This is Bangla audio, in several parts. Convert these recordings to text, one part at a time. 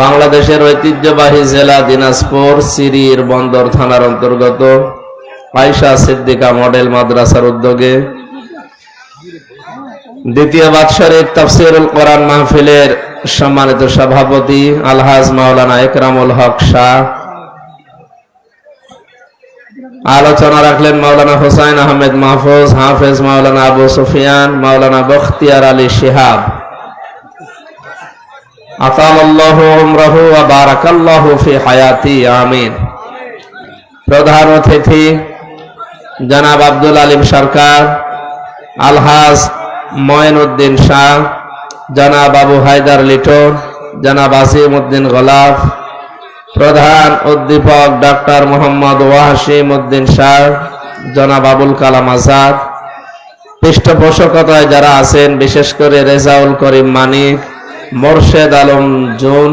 বাংলাদেশের ঐতিহ্যবাহী জেলা দিনাজপুর সিরির বন্দর থানার অন্তর্গত আয়েশা সিদ্দিকা মডেল মাদ্রাসার উদ্যোগে দ্বিতীয় বাৎসরিক তাফসীরুল কোরআন মাহফিলের সম্মানিত সভাপতি আলহাজ মাওলানা একরামুল হক শাহ, আলোচনা রাখলেন মাওলানা হুসাইন আহমেদ মাহফুজ, হাফেজ মাওলানা আবু সুফিয়ান, মাওলানা বখতিয়ার আলী শিহাব, আতালাল্লাহু উমরাহু ওয়া বারাকাল্লাহু ফি হায়াতি, আমিন। প্রধান অতিথি জনাব আব্দুল আলিম সরকার, আলহাজ মঈনউদ্দিন শাহ, জনাব আবু হায়দার লিটন, জনাব আসিম উদ্দিন গোলাপ, প্রধান অধ্যাপক ডক্টর মোহাম্মদ ওয়াসিম উদ্দিন শাহ, জনাব আবুল কালাম আজাদ, পৃষ্ঠপোষকতায় যারা আছেন বিশেষ করে রেজাউল করিম মানিক, মোর্শেদ আলম জুন,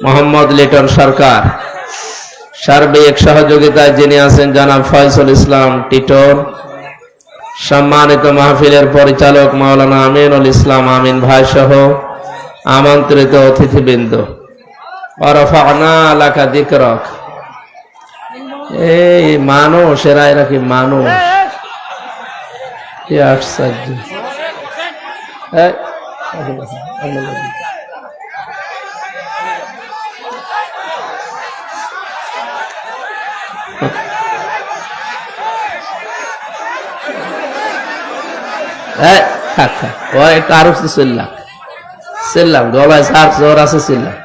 মোহাম্মদ লিটন সরকার, সার্বিক সহযোগিতায় যিনি আছেন জনাব ফয়সুল ইসলাম টিটন, সম্মানিত মাহফিলের পরিচালক মাওলানা আমিনুল ইসলাম আমিন ভাই সহ আমন্ত্রিত অতিথিবৃন্দ, ওয়ারাফা'না লাকা যিকরাক। এই মানুষ, এরা কি মানুষ? কি আশ্চর্য! একটু আরো চিল্লাম গলায় সার জোর আছে, চিল্লাম।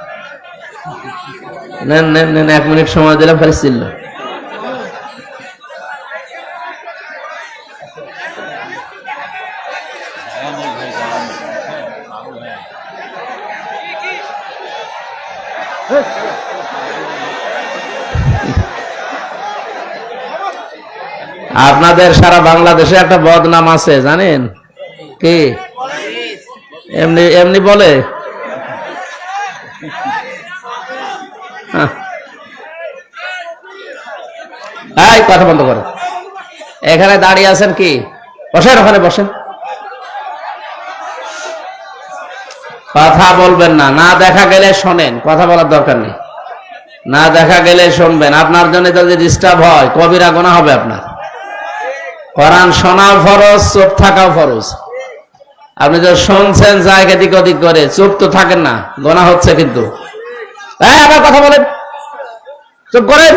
নেন নেন নেন, 1 মিনিট সময় দিলাম, ফের চিল্ল। আপনাদের সারা বাংলাদেশে একটা বদনাম আছে, জানেন কি? এমনি এমনি বলে, এই কথা বন্ধ করে। এখানে দাঁড়িয়ে আছেন কি? বসেন, ওখানে বসেন। কথা বলবেন না, না দেখা গেলে শোনেন, কথা বলার দরকার নেই। না দেখা গেলে শুনবেন। আপনার জন্য যদি ডিস্টার্ব হয় কবিরা গুনাহ হবে আপনার। কোরআন শোনা ফরজ, চুপ থাকাও ফরজ। আপনি যে শুনছেন জায়গা দিক ওদিক করে, চুপ তো থাকেন না, গুনাহ হচ্ছে কিন্তু। আবার কথা বলেন, চুপ করেন।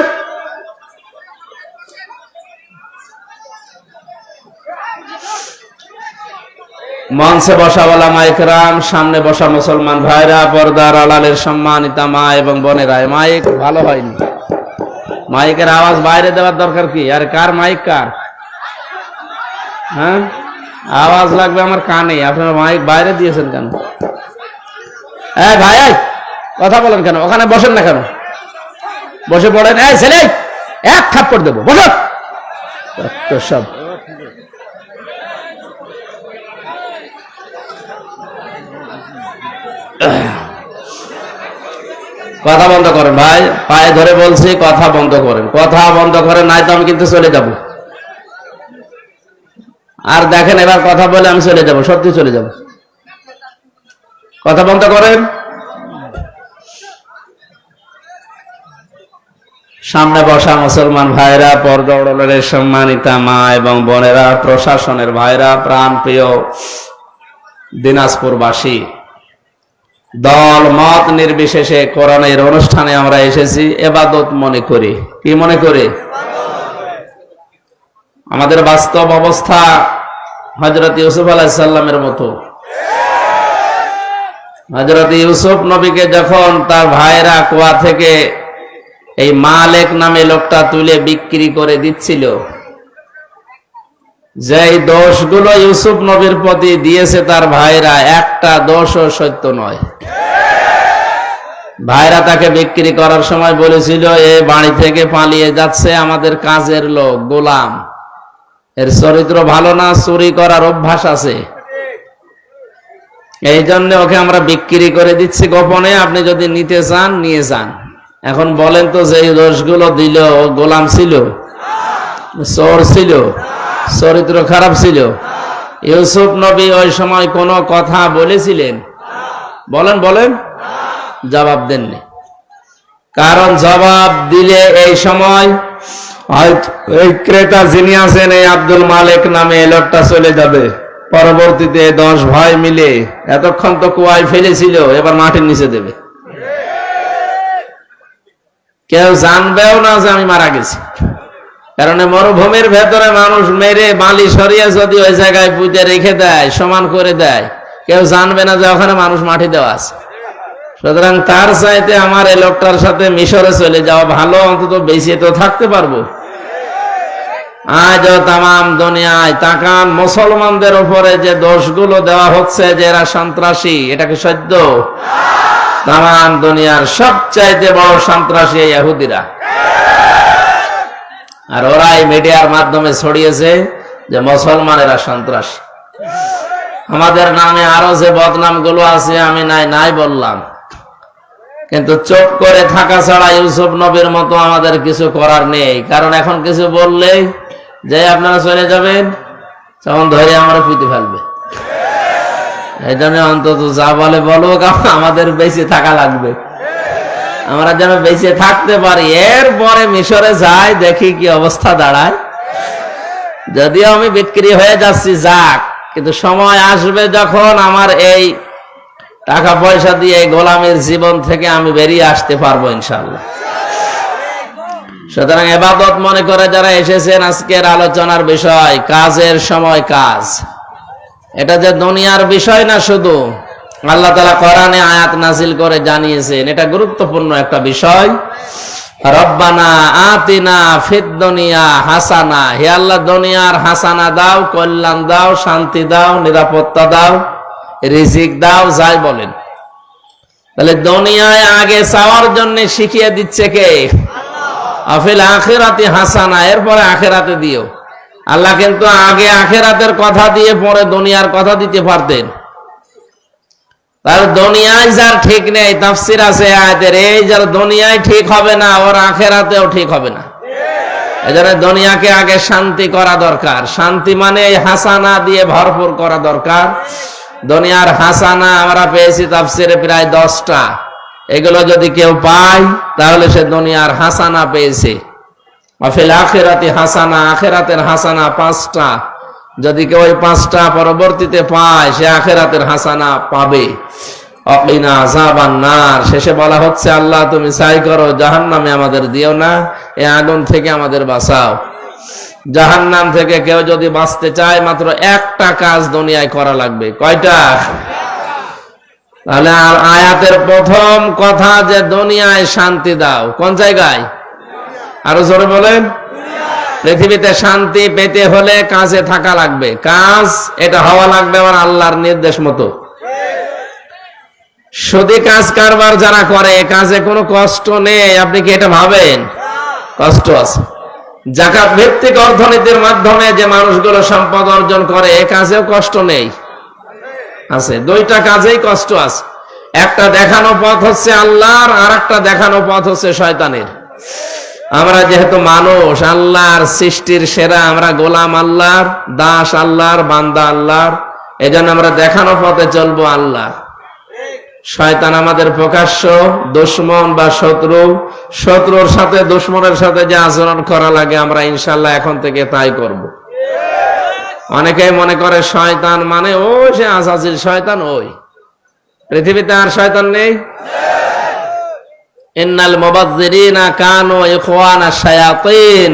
মঞ্চে বসা ওলামা ইকরাম, সামনে বসা মুসলমান ভাইরা, পর্দার আড়ালের সম্মানিতা মা এবং বোনেরা, মাইক ভালো হয়নি, মাইকের আওয়াজ বাইরে দেওয়ার দরকার কি? আর কার মাইক কার? হ্যাঁ, আওয়াজ লাগবে আমার কানে, আপনারা মাইক বাইরে দিয়েছেন কেন? ভাই কথা বলেন কেন? ওখানে বসেন না কেন? বসে পড়েন। ছেলে, 1 থাপ্পড় দেবো, বসো। সব কথা বন্ধ করেন ভাই, পায়ে ধরে বলছি, কথা বন্ধ করেন। কথা বন্ধ করেন, নাই তো আমি কিন্তু চলে যাব। আর দেখেন, এবার কথা বলে আমি চলে যাব, সত্যি চলে যাব। কথা বন্ধ করেন। সামনে বসা মুসলমান ভাইরা, পর্দা আড়ালের সম্মানিতা মা এবং বোনেরা, প্রশাসনের ভাইরা, প্রাণ প্রিয় দিনাজপুরবাসী, দল মত নির্বিশেষে কোরআনের অনুষ্ঠানে আমরা এসেছি ইবাদত মনে করি। কি মনে করে? আমাদের বাস্তব অবস্থা হযরত ইউসুফ আলাইহিস সালামের মতো। হযরত ইউসুফ নবীকে যখন তার ভাইরা কুয়া থেকে এই মালেক নামে লোকটা তুলে বিক্রি করে দিচ্ছিল, যেই দোষগুলো ইউসুফ নবীর প্রতি দিয়েছে তার ভাইরা, একটা দোষও সত্য নয়। ভাইরা তাকে বিক্রি করার সময় বলেছিল, এ বাড়ি থেকে পালিয়ে যাচ্ছে আমাদের কাজের লোক, গোলাম, এর চরিত্র ভালো না, চুরি করার অভ্যাস আছে, এই জন্য ওকে আমরা বিক্রি করে দিচ্ছি গোপনে, আপনি যদি নিতে চান নিয়ে যান। এখন বলেন তো, যে দোষগুলো দিল, ও গোলাম ছিল, চোর ছিল, চরিত্র খারাপ ছিল? ইউসুফ নবী ওই সময় কোনো কথা বলেছিলেন? বলেন বলেন। জবাব দেননি। কারণ জবাব দিলে এই সময় এই ক্রেতা যিনি আছেন এই আব্দুল মালিক নামে এই লোকটা চলে যাবে। পরবর্তীতে 10 ভাই মিলে এতক্ষণ তো কুয়ায় ফেলেছিল, এবার মাটির নিচে দেবে। কেউ জানবেও না যে আমি মারা গেছি। কারণ মরুভূমির ভেতরে মানুষ মেরে বালি সরিয়ে যদি ওই জায়গায় পুঁতে রেখে দেয়, সমান করে দেয়, কেউ জানবে না যে ওখানে মানুষ মাটি দেওয়া আছে। সুতরাং তার চাইতে আমার এই লোকটার সাথে মিশরে চলে যাওয়া ভালো, অন্তত বেঁচে তো থাকতে পারবো। আজও তামাম দুনিয়ায় তাকান, মুসলমানদের উপরে যে দোষগুলো দেওয়া হচ্ছে যে এরা সন্ত্রাসী, এটাকে সত্য? তামাম দুনিয়ার সবচাইতে বড় সন্ত্রাসী ইহুদিরা। আর ওরাই মিডিয়ার মাধ্যমে ছড়িয়েছে যে মুসলমানেরা সন্ত্রাসী। আমাদের নামে আরো যে বদনাম গুলো আছে আমি নাই বললাম, কিন্তু চুপ করে থাকা ছাড়া ইউসুফ নবীর মতো আমাদের কিছু করার নেই। কারণ এখন কিছু বললেই যে আপনারা চলে যাবেন, তখন ধরে আমরা পিতে ফেলবে। এই জন্য অন্তত যা বলে বলুক, আমাদের বেঁচে থাকা লাগবে, আমরা যেন বেঁচে থাকতে পারি। এরপরে মিশরে যাই, দেখি কি অবস্থা দাঁড়ায়। যদিও আমি বিক্রি হয়ে যাচ্ছি, যাক, কিন্তু সময় আসবে যখন আমার এই টাকা পয়সা দিয়ে এই গোলামের জীবন থেকে আমি বেরিয়ে আসতে পারবো ইনশাআল্লাহ। সুতরাং ইবাদত মনে করে যারা এসেছেন, আজকের আলোচনার বিষয় কাজের সময় কাজ। এটা যে দুনিয়ার বিষয় না, শুধু আল্লাহ তাআলা কোরআনে আয়াত নাযিল করে জানিয়েছেন, এটা গুরুত্বপূর্ণ একটা বিষয়। রব্বানা আতিনা ফিদ দুনিয়া হাসানা, হে আল্লাহ দুনিয়ার হাসানা দাও, কল্যাণ দাও, শান্তি দাও, নিরাপত্তা দাও, রিজিক দাও, যাই বলেন। তাহলে দুনিয়ায় আগে চাওয়ার জন্য শিখিয়ে দিচ্ছে কে? আফিল আখিরাতি হাসানা, এরপরে আখিরাতে দিও। আল্লাহ কিন্তু আগে আখিরাতের কথা দিয়ে পরে দুনিয়ার কথা দিতে পারতেন। তার দুনিয়ায় যার ঠিক নেই, তাফসীর আছে আয়াতের, এই যার দুনিয়ায় ঠিক হবে না, ওর আখিরাতেও ঠিক হবে না। এজন্য দুনিয়াকে আগে শান্তি করা দরকার। শান্তি মানে এই হাসানা দিয়ে ভরপুর করা দরকার। দুনিয়ার হাসানা আমরা পেয়েছি তাফসীরে প্রায় 10টা। এগুলো যদি কেউ পায় তাহলে সে দুনিয়ার হাসানা পেয়েছে। আফিল আখিরাতি হাসানা, আখিরাতের হাসানা 5টা। যদি কেউ ওই 5টা পরবর্তীতে পায়, সে আখিরাতের হাসানা পাবে। অকিনা আযাবান নার, শেষে বলা হচ্ছে আল্লাহ তুমি চাই করো জাহান্নামে আমাদের দিও না, এই আগুন থেকে আমাদের বাঁচাও। জাহান্নাম থেকে কেউ যদি বাঁচতে চায়, মাত্র একটা কাজ দুনিয়ায় করা লাগবে। কয়টা? তাহলে আর আয়াতের প্রথম কথা যে দুনিয়ায় শান্তি দাও, কোন জায়গায়? আরো জোরে বলেন। পৃথিবীতে শান্তি পেতে হলে কাজে থাকা লাগবে। কাজ এটা হওয়া লাগবে আমার আল্লাহর নির্দেশ মতো। শুধু কাজ কারবার যারা করে, কাজে কোনো কষ্ট নেই, আপনি কি এটা ভাবেন? কষ্ট আছে। যাকাত ভিত্তিক অর্থনীতির মাধ্যমে যে মানুষগুলো সম্পদ অর্জন করে, এ কাজেও কষ্ট নেই, আছে। 2টা কাজেই কষ্ট আছে। একটা দেখানো পথ হচ্ছে আল্লাহর, আর একটা দেখানো পথ হচ্ছে শয়তানের। আমরা যেহেতু মানুষ, আল্লাহর সৃষ্টির সেরা, আমরা গোলাম আল্লাহর, দাস আল্লাহর, বান্দা আল্লাহর, এজন্য আমরা দেখানো পথে চলবো আল্লাহ। শয়তান আমাদের প্রকাশ্য দুশমন বা শত্রু। শত্রুর সাথে দুশমনের সাথে যে আচরণ করা লাগে, আমরা ইনশাআল্লাহ এখন থেকে তাই করব। অনেকেই মনে করে শয়তান মানে ওই সে আজাজিল শয়তান, ওই। পৃথিবীতে আর শয়তান নেই। ইন্নাল মুবাযযিরিনা কানু ইখওয়ানাশ শায়াতিন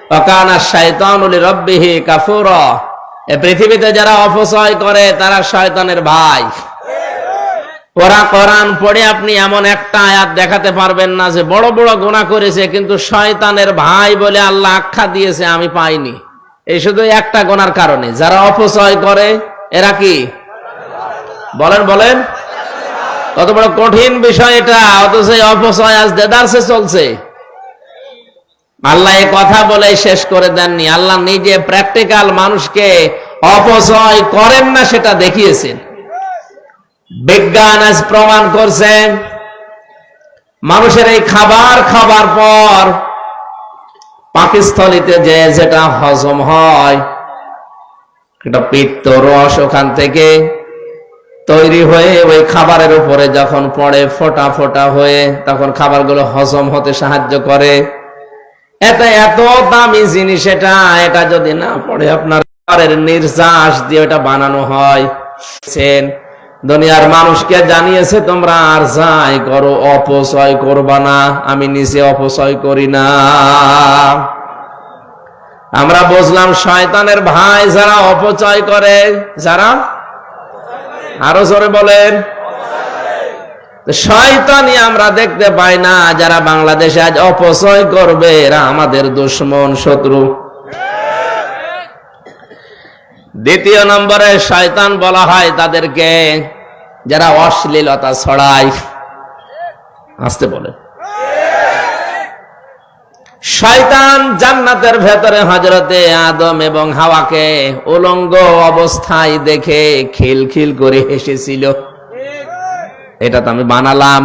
ওয়া কানা আশ-শাইতানু লিরাব্বিহি কাফুরা। এই পৃথিবীতে যারা অপচয় করে তারা শয়তানের ভাই। ওরা কোরআন পড়ে আপনি এমন একটা আয়াত দেখাতে পারবেন না যে বড় বড় গুনাহ করেছে, কিন্তু শয়তানের ভাই বলে আল্লাহ আখ্যা দিয়েছে, আমি পাইনি। এই শুধু একটা গুনার কারণে যারা অপচয় করে, এরা কি বলেন বলেন? কত বড় কঠিন বিষয় এটা, অথচ অপচয় আজ দেদারসে চলছে। আল্লাহ এই কথা বলে শেষ করে দেননি। আল্লাহ নিজে প্র্যাকটিক্যাল মানুষকে অপচয় করেন না সেটা দেখিয়েছেন। বিজ্ঞান আজ প্রমাণ করছে মানুষের এই খাবার খাবার পর পাকস্থলীতে যে যেটা হজম হয়, এটা পিত্ত রস, ওখান থেকে তৈরি হয়ে ওই খাবারের উপরে যখন পড়ে ফোঁটা ফোঁটা হয়ে, তখন খাবারগুলো হজম হতে সাহায্য করে। এটা এত দামি জিনিস, এটা যদি না পড়ে আপনার খাবারের নির্যাস দিয়ে এটা বানানো হয়। দুনিয়ার মানুষকে জানিয়েছে তোমরা আর যাই করো অপচয় করবা না, আমি নিজে অপচয় করি না। আমরা বুঝলাম শয়তানের ভাই যারা অপচয় করে, যারা, আরো জোরে বলেন, শয়তানি আমরা দেখতে পাই না। যারা বাংলাদেশে আজ অপচয় করবে এরা আমাদের দুশমন, শত্রু। দ্বিতীয় নম্বরে শয়তান বলা হয় তাদেরকে যারা অশ্লীলতা ছড়ায়। আসতে বলে, শয়তান জান্নাতের ভেতরে হযরতে আদম এবং হাওয়াকে উলঙ্গ অবস্থায় দেখে খিলখিল করে হেসেছিল। এটা তো আমি বানালাম।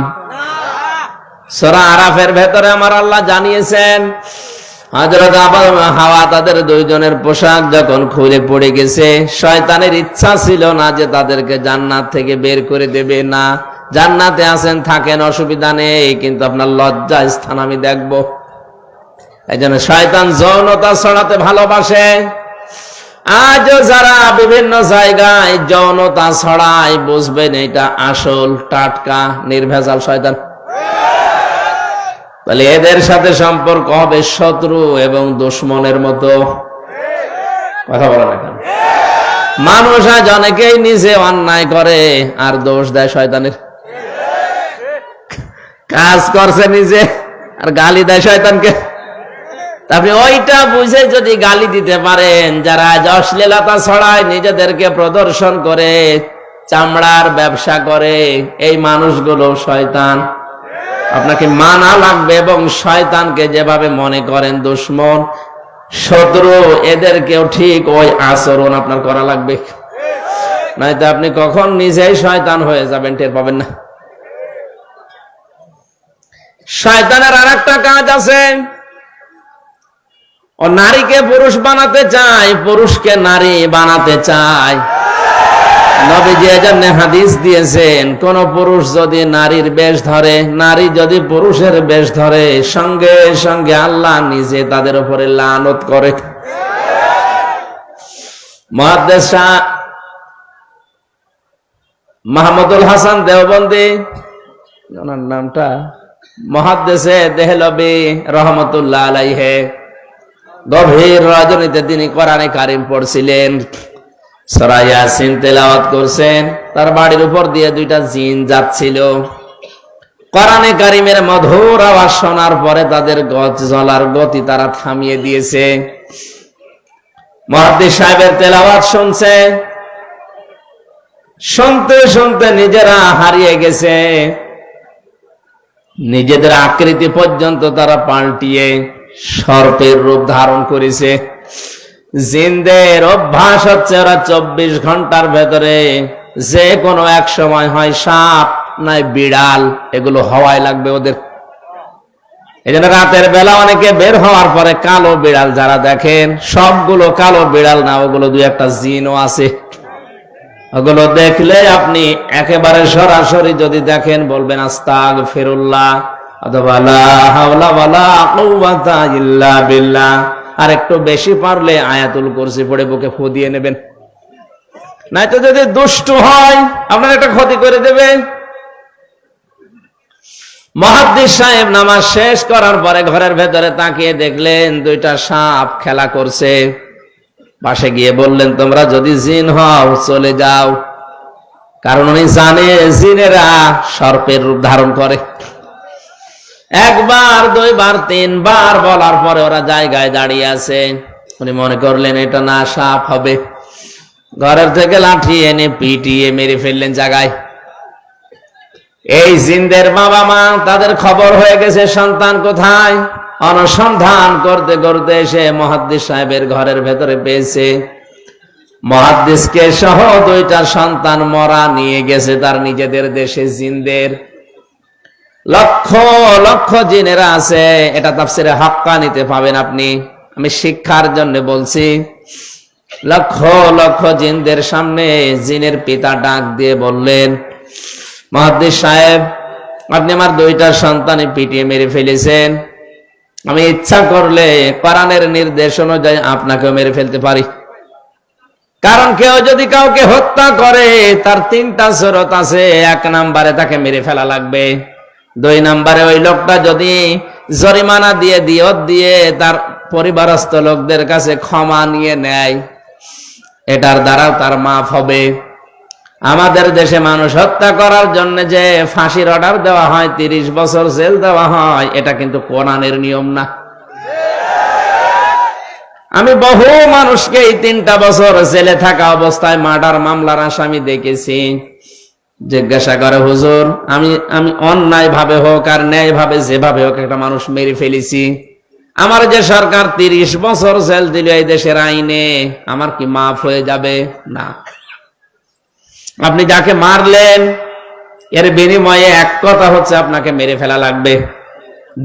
সূরা আরাফের ভেতরে আমার আল্লাহ জানিয়েছেন হযরত আদম হাওয়া তাদের দুইজনের পোশাক যখন খুলে পড়ে গেছে, শয়তানের ইচ্ছা ছিল না যে তাদেরকে জান্নাত থেকে বের করে দেবে। না, জান্নাতে আছেন, থাকেন, অসুবিধা নেই, কিন্তু আপনার লজ্জা স্থান আমি দেখব। এই জন্য শয়তান যৌনতা ছড়াতে ভালোবাসে। আজও যারা বিভিন্ন জায়গায় যৌনতা ছড়ায়, বুঝবেন এটা আসল, টাটকা, নির্ভেজাল শয়তান। তাহলে এদের সাথে সম্পর্ক হবে শত্রু এবং দুশমনের মতো। কথা বলা না কেন? মানুষ আজ অনেকেই নিজে অন্যায় করে আর দোষ দেয় শয়তানের। কাজ করছে নিজে আর গালি দেয় শয়তানকে। আপনি ওইটা বুঝে যদি গালি দিতে পারেন, যারা আজ অশ্লীলতা ছড়ায়, নিজেদেরকে প্রদর্শন করে, চামড়ার ব্যবসা করে, এই মানুষগুলো শয়তান। আপনাকে মানা লাগবে এবং শয়তানকে যেভাবে মনে করেন দুশমন, শত্রু, এদেরকেও ঠিক ওই আচরণ আপনার করা লাগবে। নয়তো আপনি কখন নিজেই শয়তান হয়ে যাবেন টের পাবেন না। শয়তানের আরেকটা কাজ আছে, ও নারীকে পুরুষ বানাতে চায়, পুরুষকে নারী বানাতে চায়। নবীজি এজন্য হাদিস দিয়েছেন, কোন পুরুষ যদি নারীর বেশ ধরে, নারী যদি পুরুষের বেশ ধরে, সঙ্গে সঙ্গে আল্লাহ নিজে তাদের উপরে লানত করে। মুহাদ্দিস মাহমুদুল হাসান দেওবন্দি, ওনার নামটা, মুহাদ্দিসে দেহলভী রহমাতুল্লাহ আলাইহি, গভীর রজনীতে তিনি কোরআনে কারিম পড়ছিলেন, সূরা ইয়াসিন তেলাওয়াত করছেন। তার বাড়ির উপর দিয়ে দুইটা জিন যাচ্ছিল। কোরআনে কারিমের মধুর আওয়াজ শোনার পরে তাদের চলার গতি তারা থামিয়ে দিয়েছে। মুহাদ্দিস সাহেবের তেলাওয়াত শুনছে, শুনতে শুনতে নিজেরা হারিয়ে গেছে। নিজেদের আকৃতি পর্যন্ত তারা পাল্টিয়ে সর্পের রূপ ধারণ করেছে। জিনদের অভ্যাস হচ্ছে ওরা 24 ঘন্টার ভেতরে যে কোনো এক সময় হয় সাপ নয় বিড়াল, এগুলো হওয়াই লাগবে ওদের। এই জন্য রাতের বেলা অনেকে বের হওয়ার পরে কালো বিড়াল যারা দেখেন, সবগুলো কালো বিড়াল না, ওগুলো দুই একটা জিনও আছে। ওগুলো দেখলে আপনি একেবারে সরাসরি যদি দেখেন বলবেন আস্তাগফিরুল্লাহ অথবা লা হাওলা ওয়ালা কুওয়াতা ইল্লা বিল্লাহ। আর একটু বেশি পারলে আয়াতুল কুরসি পড়ে বুকে ফু দিয়ে নেবেন। নয়তো যদি দুষ্টু হয় আপনার একটা ক্ষতি করে দেবে। মুহাদ্দিস সাহেব নামাজ শেষ করার পরে ঘরের ভেতরে তাকিয়ে দেখলেন দুইটা সাপ খেলা করছে। পাশে গিয়ে বললেন, তোমরা যদি জিন হও চলে যাও। কারণ উনি জানে জিনেরা সর্পের রূপ ধারণ করে। একবার, দুইবার, তিনবার বলার পরে ওরা জায়গায় দাঁড়িয়ে আছে। উনি মনে করলেন এটা না সাপ হবে। ঘরের থেকে লাঠি এনে পিটিয়ে মেরে ফেললেন জায়গায়। এই জিনদের বাবা মা, তাদের খবর হয়ে গেছে সন্তান কোথায়। অনুসন্ধান করতে করতে এসে মুহাদ্দিস সাহেবের ঘরের ভেতরে পেয়েছে। মুহাদ্দিসকে সহ দুইটা সন্তান মরা নিয়ে গেছে তার নিজেদের দেশে। জিনদের লক্ষ লক্ষ জিনেরা আছে। এটা তাফসিরে হাক্কানিতে পাবেন আপনি। আমি শিক্ষার জন্য বলছি। লক্ষ লক্ষ জিনদের সামনে জিনের পিতা ডাক দিয়ে বললেন, মুহাদ্দিস সাহেব, আপনি আমার দুইটা সন্তানই পিটিয়ে মেরে ফেলেছেন। আমি ইচ্ছা করলে কোরআনের নির্দেশ অনুযায়ী আপনাকেও মেরে ফেলতে পারি। কারণ কেউ যদি কাউকে হত্যা করে তার তিনটা শরত আছে। এক নম্বরে তাকে মেরে ফেলা লাগবে, দুই নম্বরে ওই লোকটা যদি জরিমানা দিয়ে দিয়ত দিয়ে তার পরিবারস্থ লোকদের কাছে ক্ষমা নিয়ে নেয়, এটার দ্বারা তার মাফ হবে। আমাদের দেশে মানুষ হত্যা করার জন্য যে ফাঁসির অর্ডার দেওয়া হয়, 30 বছর জেল দেওয়া হয়, এটা কিন্তু কোরআনের নিয়ম না। আমি বহু মানুষকে এই 3টা বছর জেলে থাকা অবস্থায় মার্ডার মামলার আসামি দেখেছি। জিজ্ঞাসা করে, হুজুর, আমি অন্যায় ভাবে হোক আর ন্যায় ভাবে যেভাবে হোক একটা মানুষ মেরে ফেলেছি, আমার যে সরকার 30 বছর জেল দিল এই দেশের আইনে, আমার কি মাফ হয়ে যাবে? না। আপনি যাকে মারলেন এর বিনিময়ে এক কথা হচ্ছে আপনাকে মেরে ফেলা লাগবে।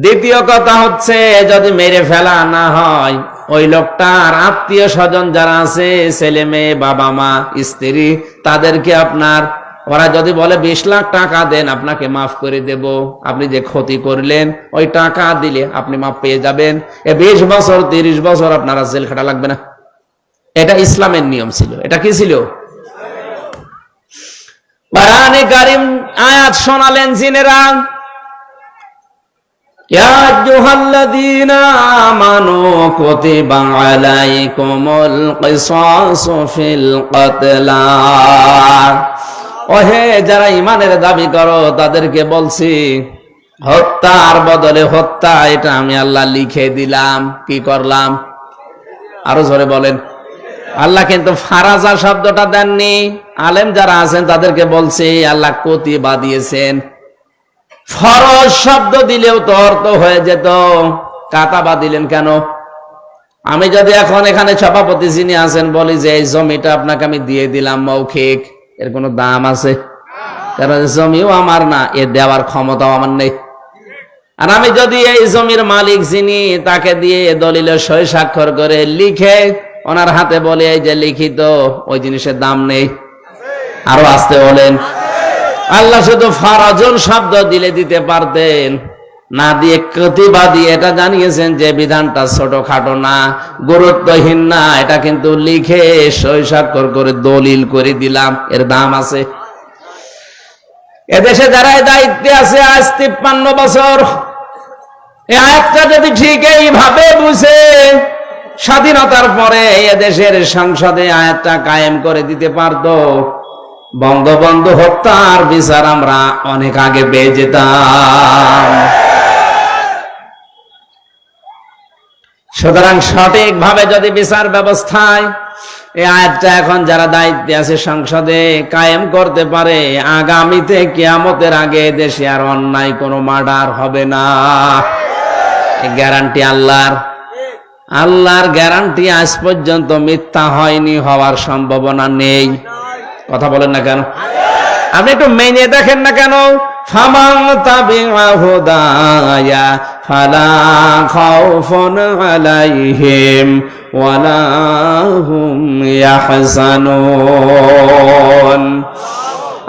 দ্বিতীয় কথা হচ্ছে, যদি মেরে ফেলা না হয়, ওই লোকটার আত্মীয় স্বজন যারা আছে, ছেলে মেয়ে, বাবা মা, স্ত্রী, তাদেরকে আপনার, ওরা যদি বলে 20 লাখ টাকা দেন আপনাকে মাফ করে দেব, আপনি যে ক্ষতি করলেন ওই টাকা দিলে আপনি মাফ পেয়ে যাবেন। 20 বছর 30 বছর আপনারা জেল খাটা লাগবে না। এটা ইসলামের নিয়ম ছিল। এটা কি ছিল? কোরআনে কারীম আয়াত শোনালেন জিনেরা, ইয়া আইয়ুহাল্লাযীনা আমানু কুতিবা আলাইকুমুল কিসাসু ফিল কতলা। ওহে যারা ঈমানের দাবি করো তাদেরকে বলছি, হত্যার বদলে হত্যা এটা আমি আল্লাহ লিখে দিলাম। কি করলাম? আরো জোরে বলেন। আল্লাহ কিন্তু ফারাজা শব্দটা দেননি। আলেম যারা আছেন তাদেরকে বলছি আল্লাহ কুতিবা দিয়েছেন। ফরজ শব্দ দিলেও তো অর্থ হয়ে যেত, কাতাবা দিলেন কেন? আমি যদি এখন এখানে সভাপতি যিনি আছেন বলি যে এই জমিটা আপনাকে আমি দিয়ে দিলাম মৌখিক, এর কোনো দাম আছে? কারণ জমিও আমার না, এ দেওয়ার ক্ষমতাও আমার নেই। আর আমি যদি এই জমির মালিক যিনি, তাকে দিয়ে দলিলে সই স্বাক্ষর করে লিখে ওনার হাতে বলে এই যে লিখিত, ওই জিনিসের দাম নেই? আরো আসতে বলেন। আল্লাহ শুধু ফারাজুন শব্দ দিলে দিতে পারতেন, না দিয়ে কুতিবা দিয়ে এটা জানিয়েছেন যে বিধানটা ছোটখাটো না, গুরুত্বহীন না, এটা কিন্তু লিখে সই স্বাক্ষর করে দলিল করে দিলাম, এর দাম আছে। এদেশে যারা দায়িত্বে আছে আজ 53 বছর, এই আয়াতটা যদি ঠিক এইভাবে বুঝে স্বাধীনতার পরে এদেশের সংসদে আয়াতটা কায়েম করে দিতে পারতো, বঙ্গবন্ধু হত্যার বিচার আমরা অনেক আগে পেয়ে যেতাম। সুতরাং সঠিকভাবে যদি বিচার ব্যবস্থায় এই আয়াতটা এখন যারা দায়িত্বে আছে সংসদে কায়েম করতে পারে, আগামীতে কিয়ামতের আগে দেশে আর অন্যায় কোনো মার্ডার হবে না। গ্যারান্টি আল্লাহর। আল্লাহর গ্যারান্টি আজ পর্যন্ত মিথ্যা হয়নি, হওয়ার সম্ভাবনা নেই। কথা বলেন না কেন? আপনি একটু মেনে দেখেন না কেন? ফামান তাবিআ হুদায়া ফালা খাউফুন আলাইহিম ওয়ালা হুম ইয়াহজানুন।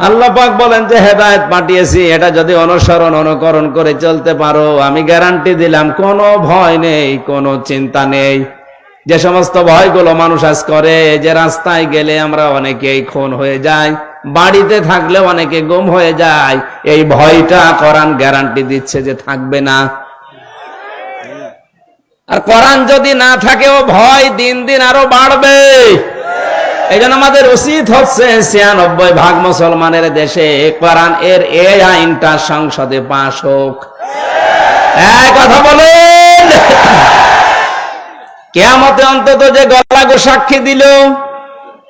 আল্লাহ পাক বলেন যে হেদায়েত পাঠিয়েছি, এটা যদি অনুসরণ অনুকরণ করে চলতে পারো, আমি গ্যারান্টি দিলাম কোনো ভয় নেই, কোনো চিন্তা নেই। যে সমস্ত ভয়গুলো মানুষ আজ করে, যে রাস্তায় গেলে আমরা অনেকেই খুন হয়ে যায়, বাড়িতে থাকলে অনেকে গুম হয়ে যায়, এই ভয়টা কোরআন গ্যারান্টি দিচ্ছে যে থাকবে না। আর কোরআন যদি না থাকে, ও ভয় দিন দিন আরো বাড়বে। এই জন্য আমাদের উচিত হচ্ছে 96% মুসলমানের দেশে কোরআন এর এই আইনটা সংসদে পাশ হোক। কথা বলেন। কিয়ামতে অন্তত যে গলাগো সাক্ষী দিল,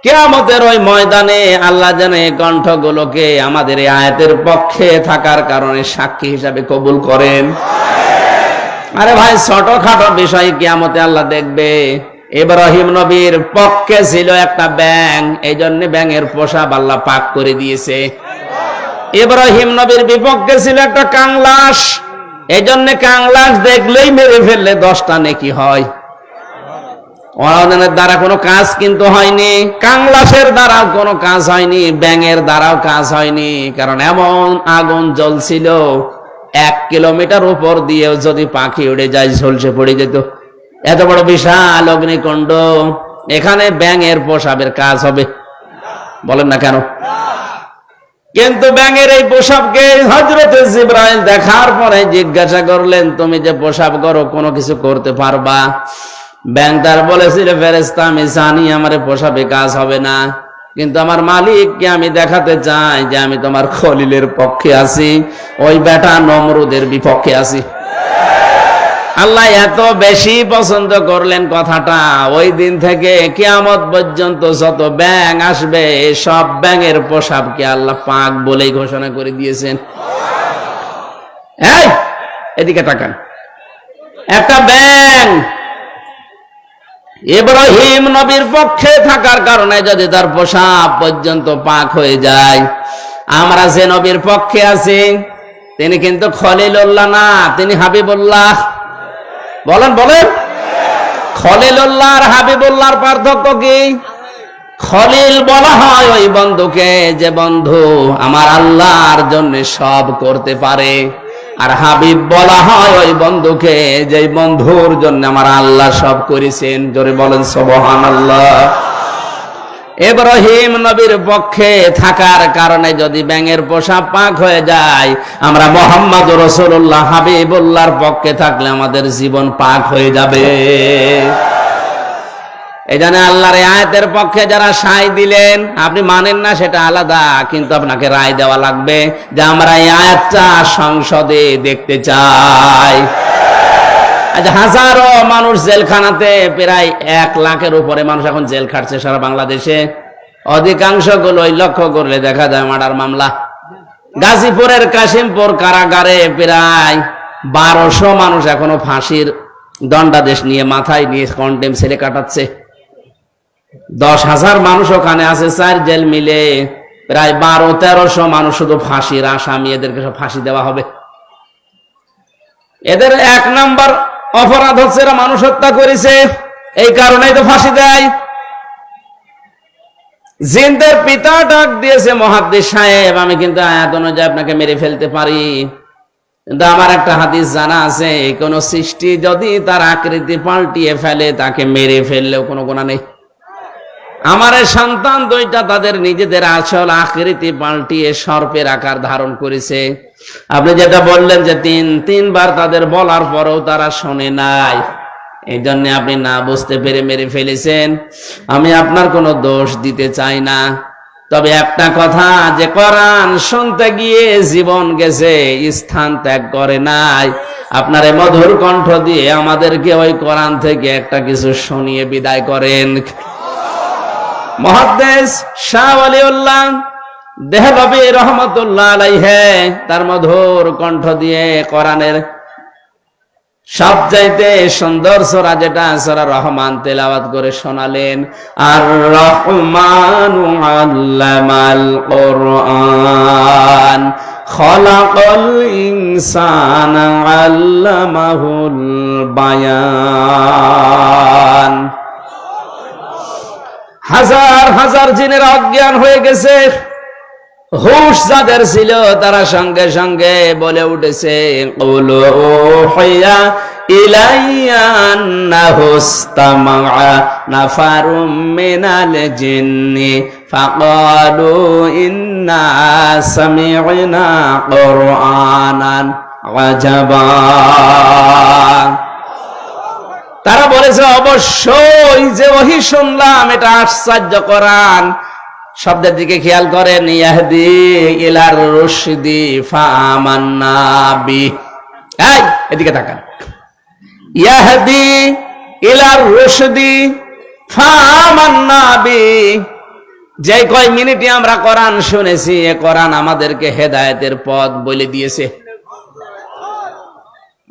কিয়ামতের ওই ময়দানে আল্লাহ যেন এই কণ্ঠগুলোকে আমাদের এই আয়াতের পক্ষে থাকার কারণে সাক্ষী হিসাবে কবুল করেন। আরে ভাই, ছোটখাটো বিষয় কিয়ামতে আল্লাহ দেখবে। ইব্রাহিম নবীর পক্ষে ছিল একটা ব্যাঙ, এই জন্য ব্যাঙের পোশাক আল্লাহ পাক করে দিয়েছে। ইব্রাহিম নবীর বিপক্ষে ছিল একটা কাংলাস, এই জন্য কাংলাস দেখলেই মেরে ফেললে 10টা নেকি হয়। ওদের দ্বারা কোনো কাজ কিন্তু হয়নি, কাংলাসের দ্বারাও কোনো কাজ হয়নি, ব্যাঙের দ্বারাও কাজ হয়নি। কারণ এমন আগুন জ্বলছিল 1 কিলোমিটার উপর দিয়েও যদি পাখি উড়ে যায় ঝলসে পড়ে যেত। এত বড় বিশাল অগ্নিকুণ্ড, এখানে ব্যাঙের পোশাবের কাজ হবে? বলেন না কেন? কিন্তু ব্যাঙের এই পোশাবকে হযরতে জিবরাইল দেখার পরে জিজ্ঞাসা করলেন, তুমি যে পোশাব করো কোনো কিছু করতে পারবা? ব্যাঙ তার বলেছিল, ফেরেশতা আমি জানি আমার পোশাবে কাজ হবে না, কিন্তু আমার মালিককে আমি দেখাতে চাই যে আমি তোমার খলিলের পক্ষে আছি, ওই বেটা নমরুদের বিপক্ষে আছি। আল্লাহ এত বেশি পছন্দ করলেন কথাটা, ওই দিন থেকে কিয়ামত পর্যন্ত যত ব্যাঙ আসবে সব ব্যাঙের পোশাবকে আল্লাহ পাক বলেই ঘোষণা করে দিয়েছেন। এই এদিকে তাকান, একটা ব্যাঙ ইব্রাহিম নবীর পক্ষে থাকার কারণে যদি তার পোশাব পর্যন্ত পাক হয়ে যায়, আমরা যে নবীর পক্ষে আছি তিনি কিন্তু খলিলুল্লাহ না, তিনি হাবিবুল্লাহ। বলেন বলেন, খলিলুল্লাহ আর হাবিবুল্লাহর পার্থক্য কি? খলিল বলা হয় ওই বন্ধুকে যে বন্ধু আমার আল্লাহর জন্য সব করতে পারে, আর হাবিব বলা হয় ওই বন্ধুকে যে বন্ধুর জন্য আমার আল্লাহ সব করেছেন। জোরে বলেন সুবহানাল্লাহ। ইব্রাহিম নবীর পক্ষে থাকার কারণে যদি ব্যাঙের পোশাব পাক হয়ে যায়, আমরা মুহাম্মদ রাসূলুল্লাহ হাবিবুল্লাহর পক্ষে থাকলে আমাদের জীবন পাক হয়ে যাবে। এই জন্য আল্লাহর এই আয়াতের পক্ষে যারা সায় দিলেন, আপনি মানেন না সেটা আলাদা, কিন্তু আপনাকে রায় দেওয়া লাগবে যে আমরা এই আয়াতটা সংসদে দেখতে চাই। হাজারো মানুষ জেলখানাতে, প্রায় 1 লাখের উপরে মানুষ এখন জেল খাটছে সারা বাংলাদেশে। অধিকাংশ গুলোই লক্ষ্য করলে দেখা যায় মার্ডার মামলা। গাজীপুরের কাশিমপুর কারাগারে প্রায় 1200 মানুষ এখনো ফাঁসির দণ্ডাদেশ নিয়ে মাথায় নিয়ে কন্টেম ছেড়ে কাটাচ্ছে। 10,000 মানুষ ওখানে আছে, 4 জেল মিলে প্রায় 1200-1300 মানুষ শুধু ফাঁসির আসামি, এদেরকে সব ফাঁসি দেওয়া হবে। এদের 1 নাম্বার অপরাধ হচ্ছে এরা মানুষ হত্যা করেছে, এই কারণেই তো ফাঁসি দেয়। জিনদের পিতা ডাক দিয়েছে, মুহাদ্দিস সাহেব আমি কিন্তু আয়াত অনুযায়ী আপনাকে মেরে ফেলতে পারি, কিন্তু আমার একটা হাদিস জানা আছে, কোন সৃষ্টি যদি তার আকৃতি পাল্টিয়ে ফেলে তাকে মেরে ফেললেও কোনো গুনাহ নেই। আমার সন্তান 2টা তাদের নিজেদের আসল আকৃতি পাল্টিয়ে সর্পের আকার ধারণ করেছে। আপনি যেটা বললেন যে 3বার তাদের বলার পরেও তারা শোনে নাই, এই জন্য আপনি না বুঝতে পেরে মেরে ফেলেছেন। আমি আপনার কোনো দোষ দিতে চাই না, তবে একটা কথা, যে কোরআন শুনতে গিয়ে জীবন গেছে, স্থান ত্যাগ করে নাই, আপনার এই মধুর কণ্ঠ দিয়ে আমাদেরকে ওই কোরআন থেকে একটা কিছু শুনিয়ে বিদায় করেন। মুহাদ্দিস শাহ ওয়ালিউল্লাহ দেহলভী রহমাতুল্লাহ আলাইহি তার মধুর কণ্ঠ দিয়ে কোরআনের সবচাইতে সুন্দর সূরা যেটা সূরা রহমান তেলাওয়াত করে শোনালেন। আর রহমানু আল্লামাল কোরআন খলাকাল ইনসানা আল্লামাহুল বায়ান। হাজার হাজার জিনের অজ্ঞান হয়ে গেছে, হুশ যাদের ছিল তারা সঙ্গে সঙ্গে বলে উঠেছে, কুলু উহিয়া ইলাইয়া আন্নাহু ইসতামা'a নাফারুম মিনাল জিন্নি ফাকালু ইন্না সামি'না কুরআনান আজাবা। তারা বলেছে অবশ্যই যে ওহী শুনলাম এটা আশ্চর্য কোরআন। শব্দের দিকে খেয়াল করেন, ইয়াহদি ইলার রুশদি ফাআমান্না বি। এই এদিকে তাকান, ইয়াহদি ইলার রুশদি ফাআমান্না বি। যে কয় মিনিটে আমরা কোরআন শুনেছি, এ কোরআন আমাদেরকে হেদায়েতের পথ বলে দিয়েছে।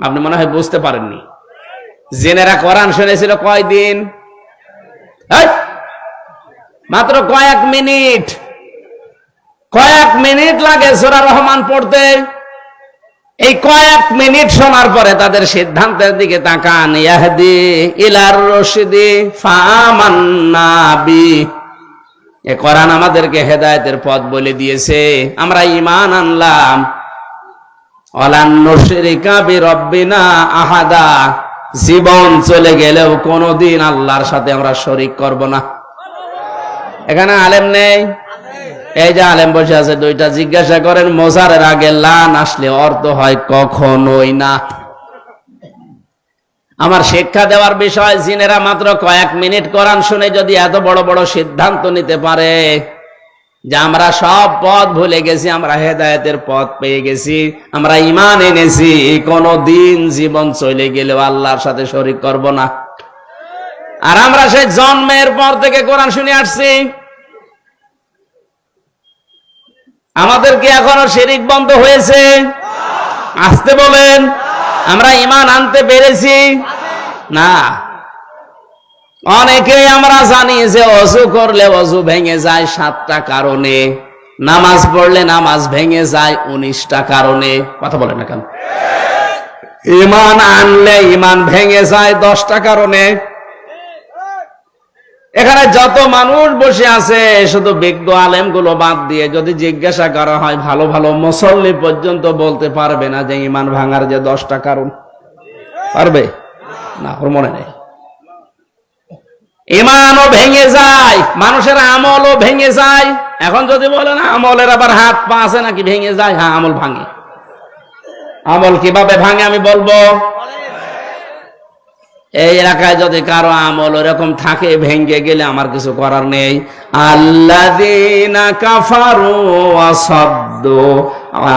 আপনি মনে হয় বুঝতে পারেননি, জিনেরা কোরআন শুনেছিল কয়দিন? মাত্র কয়েক মিনিট লাগে সূরা রহমান পড়তে। এই কয়েক মিনিট শোনার পরে তাদের সিদ্ধান্তের দিকে তাকান। ইয়াহদি ইলার রশদি ফামান্না বি। এ কোরআন আমাদেরকে হেদায়েতের পথ বলে দিয়েছে, আমরা ঈমান আনলাম। ওয়ালান নুশরিকা বিরাব্বিনা আহাদা। জীবন চলে গেলেও কোনোদিন আল্লাহর সাথে আমরা শরীক করব না। এখানে আলেম নেই? এই যে আলেম বসে আছে দুইটা, জিজ্ঞাসা করেন মোজারের আগে লান আসলে অর্থ হয় কখনোই না। আমার শিক্ষা দেওয়ার বিষয়, জিনেরা মাত্র কয়েক মিনিট কোরআন শুনে যদি এত বড় বড় সিদ্ধান্ত নিতে পারে যে আমরা সব পথ ভুলে গেছি, আমরা হেদায়েতের পথ পেয়ে গেছি, আমরা ঈমান এনেছি, কোনদিন জীবন চলে গেলেও আল্লাহর সাথে শরীক করব না। আর আমরা সেই জন্মের পর থেকে কোরআন শুনে আসছি। আমাদের কি এখনো শিরিক বন্ধ হয়েছে? আসতে বলেন। আমরা ঈমান আনতে পেরেছি না। অনেকেই আমরা জানি যে ওযু করলে ওযু ভেঙে যায় 7টা কারণে, নামাজ পড়লে নামাজ ভেঙে যায় 19টা কারণে। কথা বলেন না কেন? ঈমান আনলে ঈমান ভেঙে যায় 10টা কারণে। এখানে যত মানুষ বসে আছে শুধু বিজ্ঞ আলেম গুলো বাদ দিয়ে যদি জিজ্ঞাসা করা হয়, ভালো ভালো মুসল্লি পর্যন্ত বলতে পারবে না যে ঈমান ভাঙার যে 10টা কারণ। পারবে না? ওর মনে নেই। ঈমানও ভেঙে যায়, মানুষের আমলও ভেঙে যায়। এখন যদি বলেন আমলের আবার হাত পা আছে নাকি ভেঙে যায়? হ্যাঁ, আমল ভাঙে। আমল কিভাবে ভাঙে আমি বলবো। এই এলাকায় যদি কারো আমল এরকম থাকে, ভেঙে গেলে আমার কিছু করার নেই। আল্লাযীনা কাফারু ওয়া সাদ্দু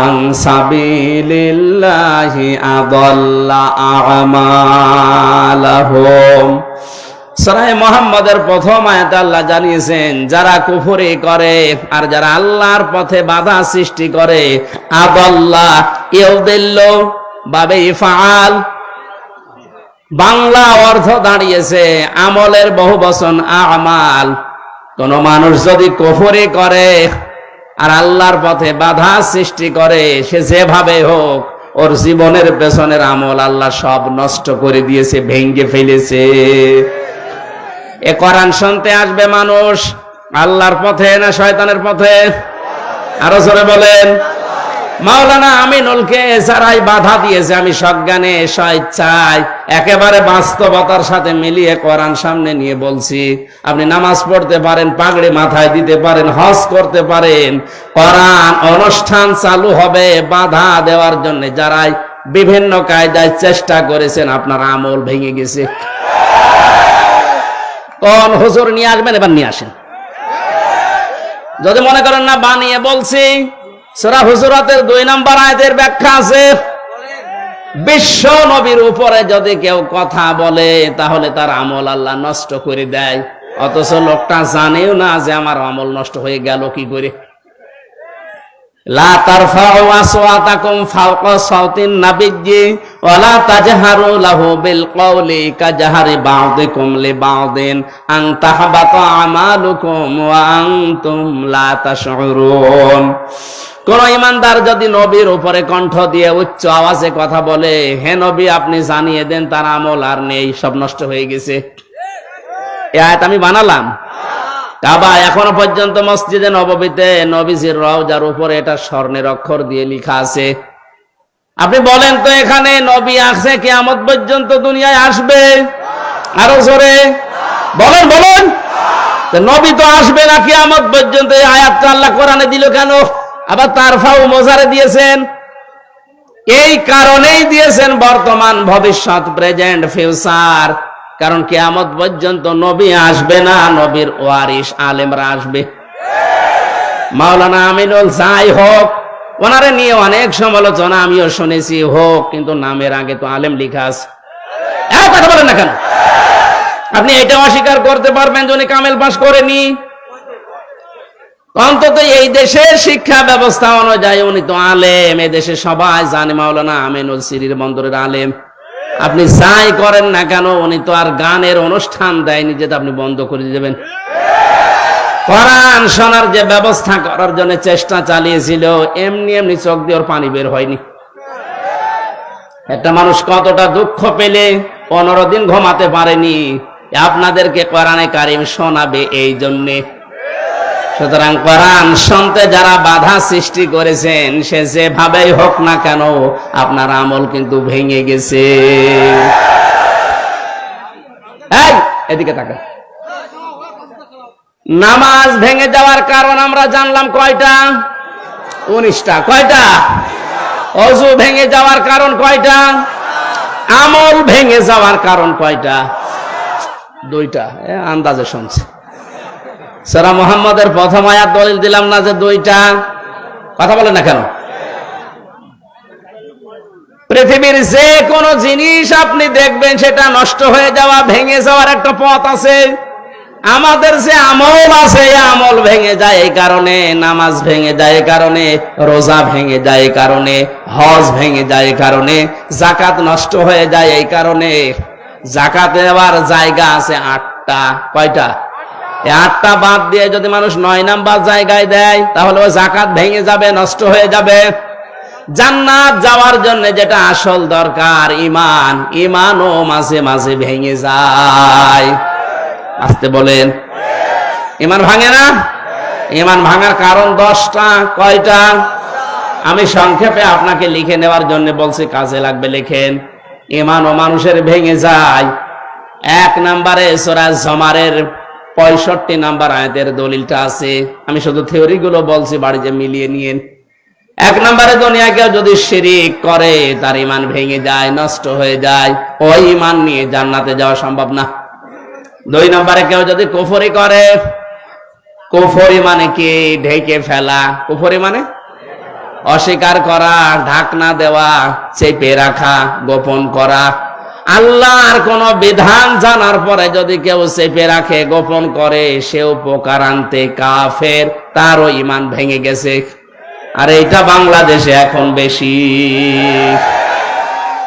আন সাবিলিল্লাহি আযাল্লা আমালাহুম। সূরা মুহাম্মাদের প্রথম আয়াতে আল্লাহ জানিয়েছেন, যারা কুফরি করে আর যারা আল্লাহর পথে বাধা সৃষ্টি করে, আযাল্লা ইউদিল্লু বাবে ইফআল, বাংলা অর্থ দাঁড়িয়েছে আমলের বহুবচন আমাল। কোন মানুষ যদি কুফরি করে আর আল্লাহর পথে বাধা সৃষ্টি করে, সে যেভাবে হোক ওর জীবনের পেছনের আমল আল্লাহ সব নষ্ট করে দিয়েছে, ভেঙে ফেলেছে। এ কোরআন শুনতে আসবে মানুষ আল্লাহর পথে না শয়তানের পথে? আরো জোরে বলেন। মাওলানা আমিনুলকে এছাড়াই বাধা দিয়েছে। আমি সজ্ঞানে স্বেচ্ছায় একেবারে বাস্তবতার সাথে মিলিয়ে কোরআন সামনে নিয়ে বলছি, আপনি নামাজ পড়তে পারেন, পাগড়ি মাথায় দিতে পারেন, হজ করতে পারেন, কোরআন অনুষ্ঠান চালু হবে বাধা দেওয়ার জন্য যারাই বিভিন্ন কায়দায় চেষ্টা করেছেন, আপনার আমল ভেঙে গেছে। কোন হুজুর নিয়ে আসবেন? এবার নিয়ে আসেন। যদি মনে করেন না বানিয়ে বলছি, সূরা হুজুরাতের 2 নম্বর আয়াতের ব্যাখ্যা আছে। বিশ্ব নবীর উপরে যদি কেউ কথা বলে তাহলে তার আমল আল্লাহ নষ্ট করে দেয়, অথচ লোকটা জানেও না যে আমার আমল নষ্ট হয়ে গেল কি করে। লা তারফাউ আসওয়াতাকুম ফাওকা সাওতিন নাবিয়্যি ওয়া লা তাজহারু লাহু বিল কওলি কাজহারি বা'দিকুম লিবা'দিন আন তাহবাতা আমালুকুম ওয়া আনতুম লা তাশউরুন। কোন ইমানদার যদি নবীর উপরে কণ্ঠ দিয়ে উচ্চ আওয়াজে কথা বলে, হে নবী আপনি জানিয়ে দেন তার আমল আর নেই, সব নষ্ট হয়ে গেছে। এই আয়াত আমি বানালাম। কাবা এখনো পর্যন্ত মসজিদে নববীতে নবীজির রওজার উপরে এটা স্বর্ণের অক্ষর দিয়ে লেখা আছে। আপনি বলেন তো এখানে নবী আসে কিয়ামত পর্যন্ত দুনিয়ায় আসবে? আরো জোরে বলেন বলেন। নবী তো আসবে না কিয়ামত পর্যন্ত, এই আয়াতটা আল্লাহ কোরআনে দিল কেন? আবার তারফাউ মোজারে দিয়েছেন, এই কারণেই দিয়েছেন বর্তমান, ভবিষ্যৎ, প্রেজেন্ট, ফিউচার। কারণ কিয়ামত পর্যন্ত নবী আসবে না, নবীর ওয়ারিস আলেমরা আসবে। মাওলানা আমিনুল যাই হোক, ওনারে নিয়ে অনেক সমালোচনা আমিও শুনেছি, হোক, কিন্তু নামের আগে তো আলেম লেখা আছে। কথা বলেন না কেন? আপনি এটা অস্বীকার করতে পারবেন যে উনি কামেল পাস করেনি? অন্তত এই দেশের শিক্ষা ব্যবস্থা অনুযায়ী উনি তো আলেম, এই দেশে সবাই জানে মাওলানা আমিনুল সিরির বন্দরের আলেম। আপনি যাই করেন না কেন, উনি তো আর গানের অনুষ্ঠান দেয়নি যে আপনি বন্ধ করে দেবেন। কোরআন শোনার যে ব্যবস্থা করার জন্য চেষ্টা চালিয়েছিল, এমনি এমনি চোখ দিয়ে ওর পানি বের হয়নি। একটা মানুষ কতটা দুঃখ পেলে 15 দিন ঘুমাতে পারেনি, আপনাদেরকে কোরআনে কারিম শোনাবে এই জন্যে। সুতরাং কোরআন শুনতে যারা বাধা সৃষ্টি করেছেন, সে যেভাবেই হোক না কেন আপনার আমল কিন্তু ভেঙে গেছে। এই এদিকে তাকা। নামাজ ভেঙে যাওয়ার কারণ আমরা জানলাম কয়টা? 19টা। কয়টা? ওযু ভেঙে যাওয়ার কারণ কয়টা? আমল ভেঙে যাওয়ার কারণ কয়টা? 2টা। আন্দাজে শুনছে। সূরা মুহাম্মদের প্রথম আয়াত দলিল দিলাম না যে 2টা? কথা বলেন না কেন? পৃথিবীর যে কোনো জিনিস আপনি দেখবেন সেটা নষ্ট হয়ে যাওয়া, ভেঙে যাওয়ার একটা পথ আছে। আমাদের যে আমল আছে, আমল ভেঙে যায় এই কারণে, নামাজ ভেঙে যায় এই কারণে, রোজা ভেঙে যায় এই কারণে, হজ ভেঙে যায় এই কারণে, যাকাত নষ্ট হয়ে যায় এই কারণে। যাকাত দেওয়ার জায়গা আছে 8টা। কয়টা? 8টা বাদ দিয়ে যদি মানুষ 9 নাম্বার জায়গায় দেয়, তাহলে ওই যাকাত ভেঙে যাবে, নষ্ট হয়ে যাবে। জান্নাত যাওয়ার জন্য যেটা আসল দরকার, ঈমান, ঈমানও মাঝে মাঝে ভেঙে যায়। আসতে বলেন। ঈমান ভাঙে না? ঈমান ভাঙার কারণ 10টা। কয়টা? আমি সংক্ষেপে আপনাকে লিখে নেওয়ার জন্য বলছি, কাজে লাগবে লিখেন। ঈমান ও মানুষের ভেঙে যায়। 1 নম্বরে সূরা জুমারের 65 নাম্বার আয়াতের দলিলটা আছে। আমি শুধু থিওরি গুলো বলছি, বাড়িতে মিলিয়ে নিয়েন। 1 নম্বরে দুনিয়ায় কেউ যদি শিরিক করে, তার ঈমান ভেঙে যায়, নষ্ট হয়ে যায়। ওই ঈমান নিয়ে জান্নাতে যাওয়া সম্ভব না। 2 নম্বরে কেউ যদি কুফরি করে, কুফরি মানে কি? ঢেকে ফেলা। কুফরি মানে অস্বীকার করা, ঢাকনা দেওয়া, চেপে রাখা, গোপন করা। আল্লাহর কোন বিধান জানার পরে যদি কেউ চেপে রাখে, গোপন করে, সে উপকার আনতে কাফের, তারও ঈমান ভেঙে গেছে। আর এটা বাংলাদেশে এখন বেশি।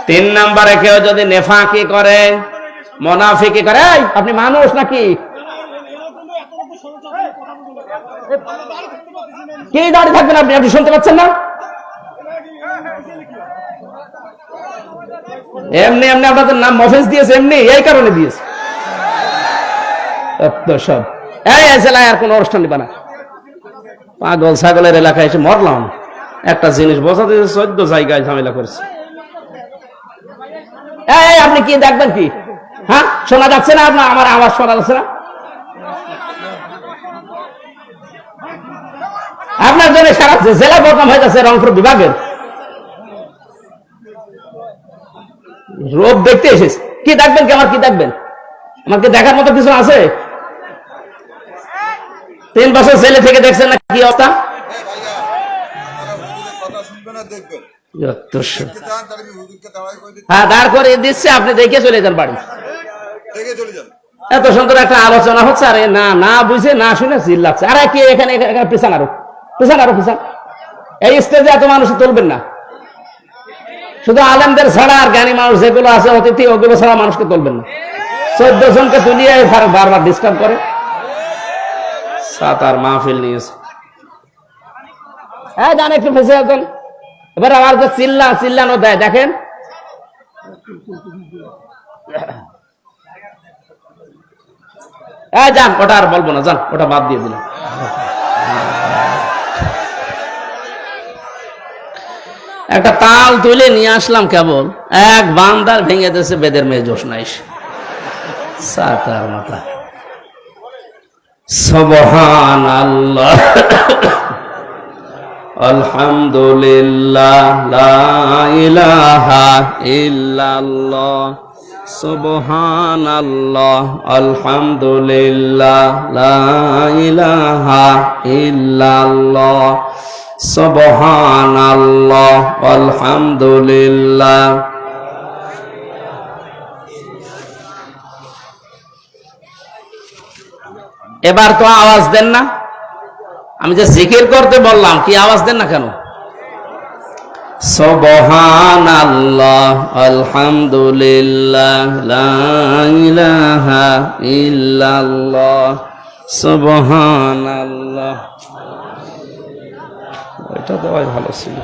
3 নম্বরে কেউ যদি নেফাকি করে, মুনাফিকি করে। এই আপনি মানুষ নাকি? কি দাঁড়িয়ে থাকবেন আপনি? আপনি শুনতে পাচ্ছেন না? এমনি এমনি আপনাদের নাম মফেজ দিয়েছে, এমনি এই কারণে দিয়েছে। সব এই জেলায় আর কোন অনুষ্ঠান নিবা না। পাগল ছাগলের এলাকায় এসে মরলাম। একটা জিনিস বোঝাতে 14 জায়গায় ঝামেলা করছে। এই আপনি কি দেখবেন কি? হ্যাঁ, শোনা যাচ্ছে না? আপনার আমার আওয়াজ শোনা যাচ্ছে না? আপনার জন্য সারা জেলা বদনাম হয়ে যাচ্ছে, রংপুর বিভাগের। রোগ দেখতে এসেছে। কি দেখবেন কি? আমার কি দেখবেন? আমাকে দেখার মতো কিছু আছে? 3 বছর জেলে থেকে দেখছেন না কি অবস্থা? হ্যাঁ, দাঁড় করে দিচ্ছে, আপনি দেখে চলে যান বাড়ি। এত সুন্দর একটা আলোচনা হচ্ছে, আরে না না বুঝে না শুনে চিল্লাচ্ছে। আরে কি এখানে পিছান, আরো পিছান, আরো পিছান। এই স্টেজে এত মানুষ তুলবেন না। শুধু আলেমদের ছাড়া আর জ্ঞানী মানুষ যেগুলো আছে অতিথি, ওগুলো ছাড়া মানুষকে তুলবেন না। 14 জনকে তুলিয়ে বারবার ডিস্টার্ব করে। সাতার মাহফিল নিয়েছে। হ্যাঁ, জান একটু ফেসে যাবেন। এবার আমার যে চিল্লানো দেয় দেখেন। হ্যাঁ যান, ওটা আর বলবো না, যান, ওটা বাদ দিয়ে দিলাম। একটা তাল তুলে নিয়ে আসলাম, কেবল এক বান্দার ভেঙে দিয়েছে বেদের মেয়ে জোসনাইশ। সাতার মাথা। সুবহানাল্লাহ, আলহামদুলিল্লাহ, লা ইলাহা ইল্লাল্লাহ, সুবহানাল্লাহ, আলহামদুলিল্লাহ, লা ইলাহা ইল্লাল্লাহ, সুবহানাল্লাহ, আলহামদুলিল্লাহ। এবার তো আওয়াজ দেন না। আমি যে জিকির করতে বললাম, কি আওয়াজ দেন না কেন? সুবহানাল্লাহ, আলহামদুলিল্লাহ, লা ইলাহা ইল্লাল্লাহ, সুবহানাল্লাহ। এটা তো ভালো ছিল।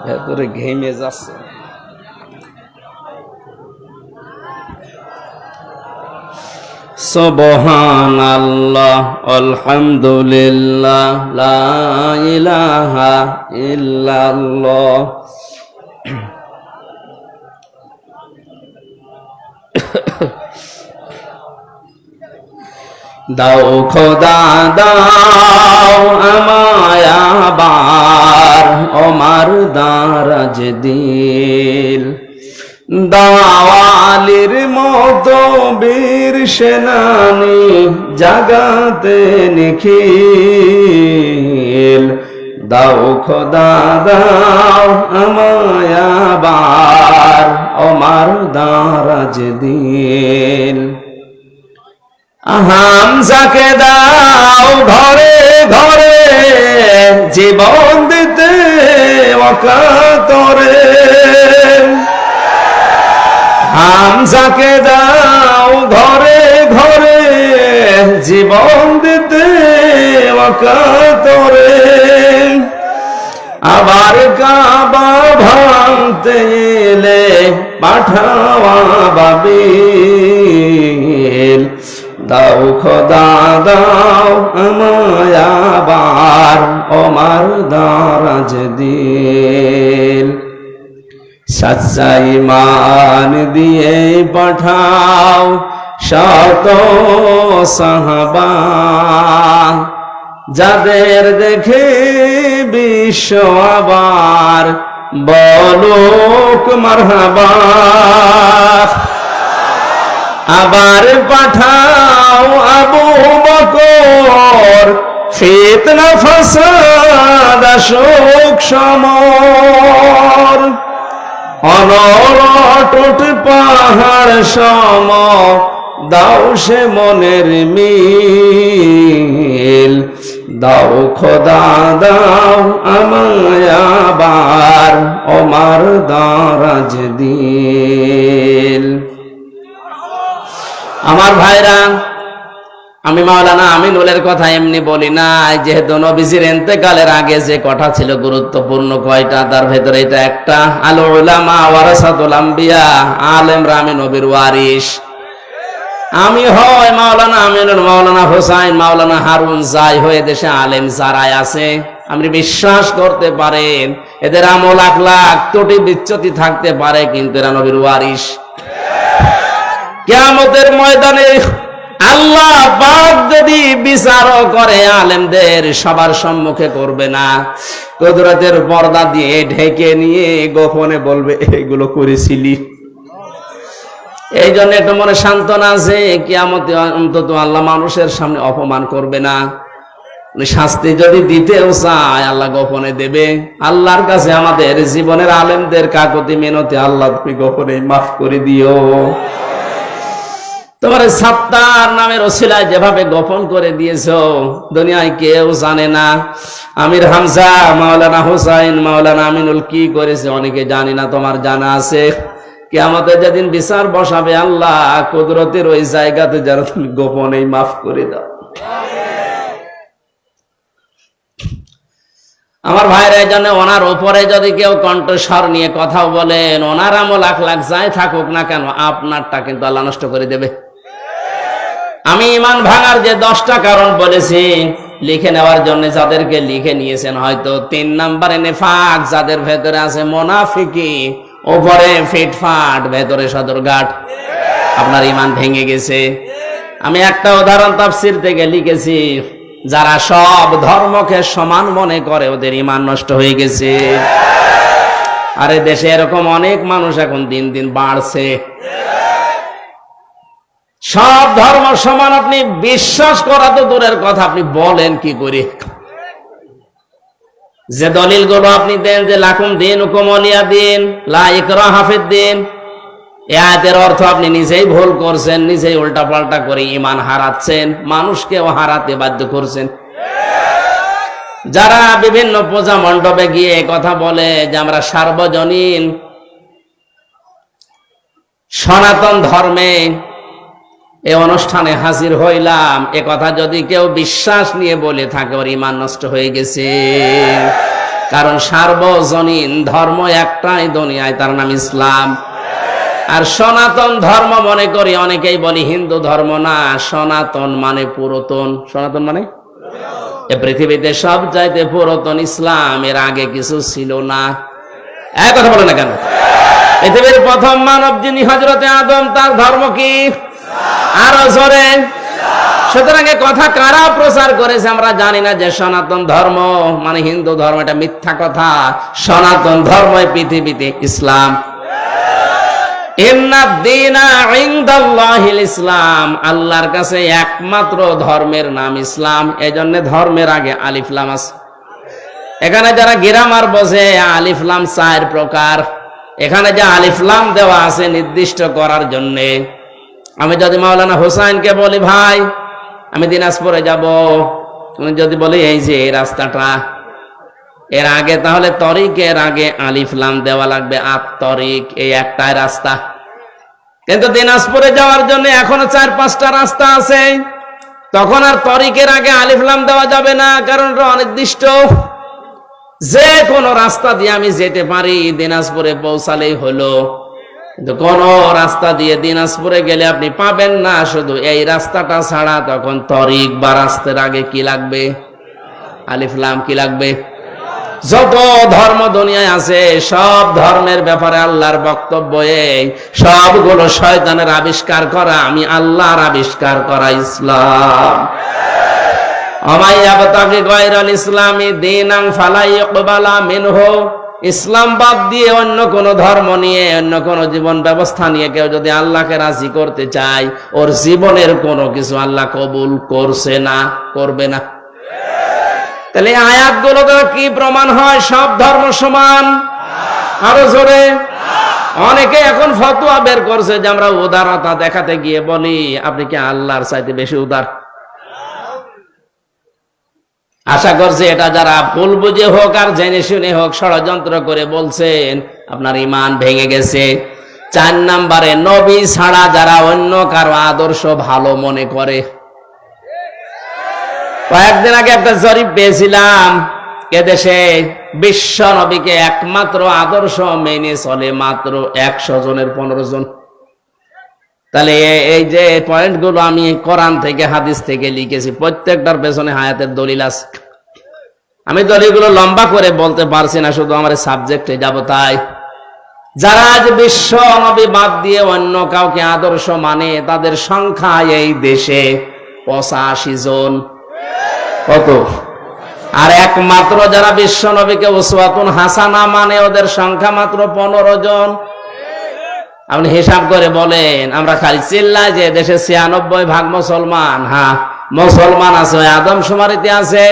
ভেতরে ঘেমে যাচ্ছে। সুবহানাল্লাহ আলহামদুলিল্লাহ লা ইলাহা ইল্লাল্লাহ। দাও খোদা দাও আমায় আবার ওমার দারাজ দিল, দাওয়ালির মতো বীর সেনানি জাগাতে নিখিল। দাও খোদা দাও আমায় আবার ওমার দারাজ দিল। হামজাকে দাও ঘরে ঘরে জীবন দিতে অকাতরে, হামজাকে দাও ঘরে ঘরে জীবন দিতে অকাতরে। আবার কাবা ভাঙতে এলে পাঠাওয়া বাবিল। দাও খোদা দাও আমায় আবার ওমার দারাজ দিল। সচ্চা ঈমান দিয়ে পাঠাও শত সাহাবা, যাদের দেখে বিশ্ব আবার বলুক মারহাবা। আবার পাঠাও আবু বকর, ফিতনা ফাসাদ আসুক সমর। অনরটুট পাহাড় সম দাও সে মনের মিল। দাও খোদা দাও আমায় আবার ওমার দারাজ দিল। আমার ভাইরা, আমি মাওলানা আমিনুলের কথা এমনি বলি না, যেহেতু নবীজির ইন্তেকালের আগে যে কথা ছিল গুরুত্বপূর্ণ কয়টা, তার ভেতরে এটা একটা। আল উলামা ওয়ারাসাতুল আম্বিয়া, আলেমরা আমি নবীর ওয়ারিস। আমি হয় মাওলানা আমিনুল, মাওলানা হোসাইন, মাওলানা হারুন, যাই হয়ে দেশে আলেম যারাই আছে, আপনি বিশ্বাস করতে পারেন এদের আমল আখলাক ত্রুটি বিচ্যুতি থাকতে পারে, কিন্তু এরা নবীর ওয়ারিস। কিয়ামতের ময়দানে আল্লাহ পাক যদি বিচার করে আলেমদের সবার সম্মুখে করবে না, কুদরতের পর্দা দিয়ে ঢেকে নিয়ে গোপনে বলবে এগুলো করেছিলি। এই জন্য একটু মনে সান্ত্বনা আছে, কিয়ামতে অন্তত আল্লাহ মানুষের সামনে অপমান করবে না। শাস্তি যদি দিতেও চায় আল্লাহ গোপনে দেবে। আল্লাহর কাছে আমাদের জীবনের আলেমদের কাকুতি মিনতি, আল্লাহ তুমি গোপনে মাফ করে দিও। তোমার সাত্তার নামের ওসিলায় যেভাবে গোপন করে দিয়েছো দুনিয়ায় কেউ জানে না। আমির হামজা, মাওলানা হোসাইন, মাওলানা আমিনুল কি করেছে অনেকে জানি না, তোমার জানা আছে। কিয়ামতের যেদিন বিচার বসাবে আল্লাহ কুদরতের ওই জায়গাতে যেন তুমি গোপনেই মাফ করে দাও। আমার ভাইরা, এই জন্য ওনার উপরে যদি কেউ কণ্ঠস্বর নিয়ে কথা বলেন, ওনার আমল আখলাক যাই থাকুক না কেন, আপনারটা কিন্তু আল্লাহ নষ্ট করে দেবে। আমি ঈমান ভাঙার যে 10টা কারণ বলেছি লিখে নেওয়ার জন্য, যাদেরকে লিখে নিয়েছেন হয়তো 3 নম্বরে নেফাক, যাদের ভেতরে আছে মুনাফিকি, উপরে ফিটফাট ভেতরে সদরঘাট, আপনার ঈমান ভেঙে গেছে। আমি একটা উদাহরণ তাফসীর থেকে লিখেছি, যারা সব ধর্মকে সমান মনে করে ওদের ঈমান নষ্ট হয়ে গেছে। আরে দেশে এরকম অনেক মানুষ এখন দিন দিন বাড়ছে। সব ধর্ম সমান আপনি বিশ্বাস করা তো দূরের কথা, আপনি বলেন কি করে? যে দলিলগুলো আপনি দেন যে লাকুম দীনুকুম ওয়ালিয়া দীন, লা ইকরাহা ফিদ্দীন, এই আয়াতের অর্থ আপনি নিজেই ভুল করছেন, নিজেই উল্টাপাল্টা করে ঈমান হারাচ্ছেন, মানুষকেও হারাতে বাধ্য করছেন। যারা বিভিন্ন পূজা মণ্ডপে গিয়ে কথা বলে যে আমরা সার্বজনীন সনাতন ধর্মে এই অনুষ্ঠানে হাজির হইলাম, এ কথা যদি কেউ বিশ্বাস নিয়ে বলে থাকে ওর ঈমান নষ্ট হয়ে গেছে। কারণ সার্বজনীন ধর্ম একটাই দুনিয়ায়, তার নাম ইসলাম। আর সনাতন ধর্ম মনে করি অনেকেই বলি হিন্দু ধর্ম না, সনাতন মানে পুরাতন। সনাতন মানে এ পৃথিবীতে সব চাইতে পুরাতন ইসলাম, এর আগে কিছু ছিল না। এক কথা বলে না কেন? পৃথিবীর প্রথম মানব যিনি হযরতে আদম, তার ধর্ম কি? আরো জোরে। সুতরাং এ কথা কারা প্রচার করেছে আমরা জানি না, যে সনাতন ধর্ম মানে হিন্দু ধর্ম, এটা মিথ্যা কথা। সনাতন ধর্মই পৃথিবীতে ইসলাম। ইসলাম, আল্লাহর কাছে একমাত্র ধর্মের নাম ইসলাম। এজন্য ধর্মের আগে আলিফ লাম আছে। এখানে যারা গ্রামার বোঝে, আলিফ লাম 4 প্রকার। এখানে যে আলিফ লাম দেওয়া আছে নির্দিষ্ট করার জন্য। আমি যদি মাওলানা হোসাইনকে বলি ভাই আমি দিনাজপুরে যাব, তুমি যদি বলি এই যে এই রাস্তাটা, এর আগে তাহলে তরিকের আগে আলিফ লাম দেওয়া লাগবে। তরিক এই একটাই রাস্তা, কিন্তু দিনাজপুরে যাওয়ার জন্য এখনো 4-5টা রাস্তা আছে। তখন আর তরিকের আগে আলিফ লাম দেওয়া যাবে না, কারণ এটা অনির্দিষ্ট। যে কোনো রাস্তা দিয়ে আমি যেতে পারি, দিনাজপুরে পৌঁছালেই হলো। কিন্তু কোন রাস্তা দিয়ে দিনাজপুরে গেলে আপনি পাবেন না শুধু এই রাস্তাটা ছাড়া। তখন তরিক বা রাস্তার আগে কি লাগবে? আলিফ লাম। কি লাগবে? যত ধর্ম দুনিয়ায় আছে সব ধর্মের ব্যাপারে আল্লাহর বক্তব্য এই, সবগুলো শয়তানের আবিষ্কার করা, আমি আল্লাহর আবিষ্কার করা ইসলাম। ইসলাম বাদ দিয়ে অন্য কোন ধর্ম নিয়ে, অন্য কোন জীবন ব্যবস্থা নিয়ে কেউ যদি আল্লাহকে রাজি করতে চায়, ওর জীবনের কোনো কিছু আল্লাহ কবুল করছে না, করবে না। তাহলে আয়াতগুলো দ্বারা কি প্রমাণ হয়? সব ধর্ম সমান। আরো জোরে। অনেকে এখন ফতোয়া বের করছে যে আমরা উদারতা দেখাতে গিয়ে বলি আপনি কি আল্লাহর চাইতে বেশি উদার? আশা করছি এটা যারা ভুল বুঝে হোক আর জেনে শুনে হোক ষড়যন্ত্র করে বলছেন, আপনার ঈমান ভেঙে গেছে। 4 নম্বরে, নবী ছাড়া যারা অন্য কারো আদর্শ ভালো মনে করে। কয়েকদিন আগে একটা জরিপ পেয়েছিলাম, এদেশে বিশ্ব নবীকে একমাত্র আদর্শ মেনে চলে মাত্র 100 জনের 15 জন। তাহলে এই যে পয়েন্টগুলো আমি কোরআন থেকে হাদিস থেকে লিখেছি, প্রত্যেকটার পেছনে হায়াতের দলিল আছে। আমি দলিলগুলো লম্বা করে বলতে পারছি না, শুধু আমার সাবজেক্টে যাব। তাই যারা আজ বিশ্ব নবী বাদ দিয়ে অন্য কাউকে আদর্শ মানে, তাদের সংখ্যা এই দেশে 85 জন। কত? আর একমাত্র যারা বিশ্ব নবীকে উসওয়াতুন হাসানা মানে, ওদের সংখ্যা মাত্র 15 জন। আপনি হিসাব করে বলেন, আমরা খালি চিল্লাই যে দেশে 96% মুসলমান। হ্যাঁ, মুসলমান আছে, ওই আদমশুমারিতে আছে,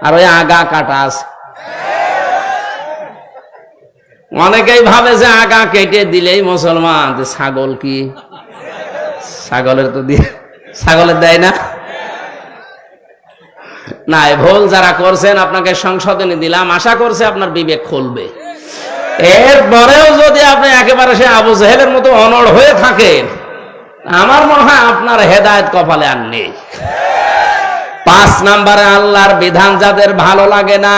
আর ওই আগা কাটা আছে। অনেকেই ভাবে যে আগা কেটে দিলেই মুসলমান। ছাগল কি? ছাগলের তো দিয়ে, ছাগলের দেয় না। না, ভুল যারা করছেন আপনাকে সংশোধনী দিলাম, আশা করছে আপনার বিবেক খুলবে। এরপরেও যদি আপনি একেবারে সে আবু জেহেলের মতো অনড় হয়ে থাকেন, আমার মনে হয় আপনার হেদায়েত কপালে আর নেই। 5 নম্বরে, আল্লাহর বিধান যাদের ভালো লাগে না,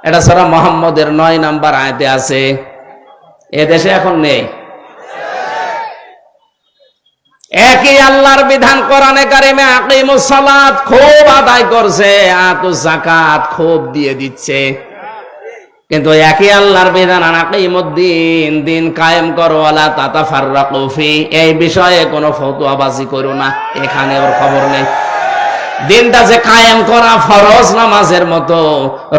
এটা সূরা মুহাম্মদের 9 নম্বর আয়াতে আছে। এদেশে এখন নেই। একই আল্লাহর বিধান কোরআনে কারিমে আকিমুস সালাত খুব আদায় করছে, আতুজ যাকাত খুব দিয়ে দিচ্ছে, কিন্তু একই আল্লাহর বিধান আকিমুদ্দিন, দিন কায়েম করো, ওয়ালা তাতাফাররাকু ফি, এই বিষয়ে কোনো ফতোয়াবাজি করো না। এখানে ওর খবর নেই। দিনটা যে কায়েম করা ফরজ নামাজের মতো,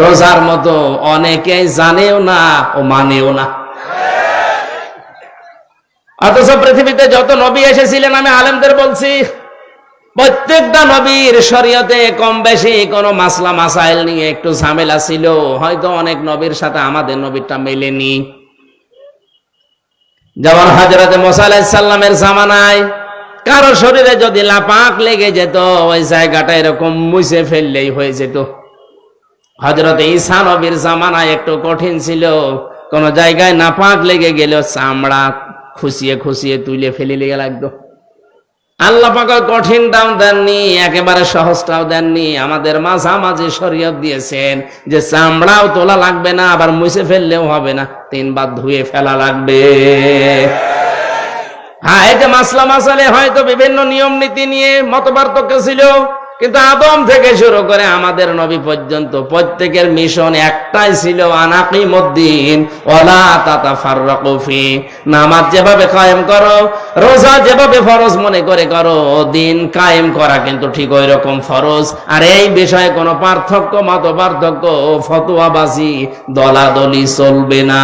রোজার মতো, অনেকেই জানেও না ও মানেও না। অথচ পৃথিবীতে যত নবী এসেছিলেন, আমি আলেমদের বলছি, প্রত্যেকটা নবীর শরীয়তে কম বেশি কোন মাসলা মাসাইল নিয়ে একটু ঝামেলা ছিল। হয়তো অনেক নবীর সাথে আমাদের নবীরটা মেলেনি। যেমন হযরতে মুসা আলাইহিস সালামের জামানায় কারো শরীরে যদি লাপাক লেগে যেত, ওই জায়গাটা এরকম মুছে ফেললেই হয়ে যেত। হযরতে ঈসা নবীর জামানায় একটু কঠিন ছিল, কোন জায়গায় নাপাক লেগে গেল চামড়া খুশিয়ে খুশিয়ে তুলে ফেলে লেগে লাগতো। আল্লাহ পাক কঠিনটাও দেননি, একেবারে সহজটাও দেননি, আমাদের মাঝামাঝি শরীয়ত দিয়েছেন যে চামড়াও তোলা লাগবে না, আবার মুছে ফেললেও হবে না, 3 বার ধুয়ে ফেলা লাগবে। হ্যাঁ, এই যে মাসলা মাসালে হয়তো বিভিন্ন নিয়ম নীতি নিয়ে মতপার্থক্য ছিল, কিন্তু আদম থেকে শুরু করে আমাদের নবী পর্যন্ত প্রত্যেকের মিশন একটাই ছিল, আনাকিমুদ্দিন ওয়ালা তাতাফাররাকু ফি। নামাজ যেভাবে কায়েম করো, রোজা যেভাবে ফরজ মনে করে করো, দিন কায়েম করা কিন্তু ঠিক ওই রকম ফরজ। আর এই বিষয়ে কোনো পার্থক্য, মত পার্থক্য, ফতোয়াবাজি, দলাদলি চলবে না।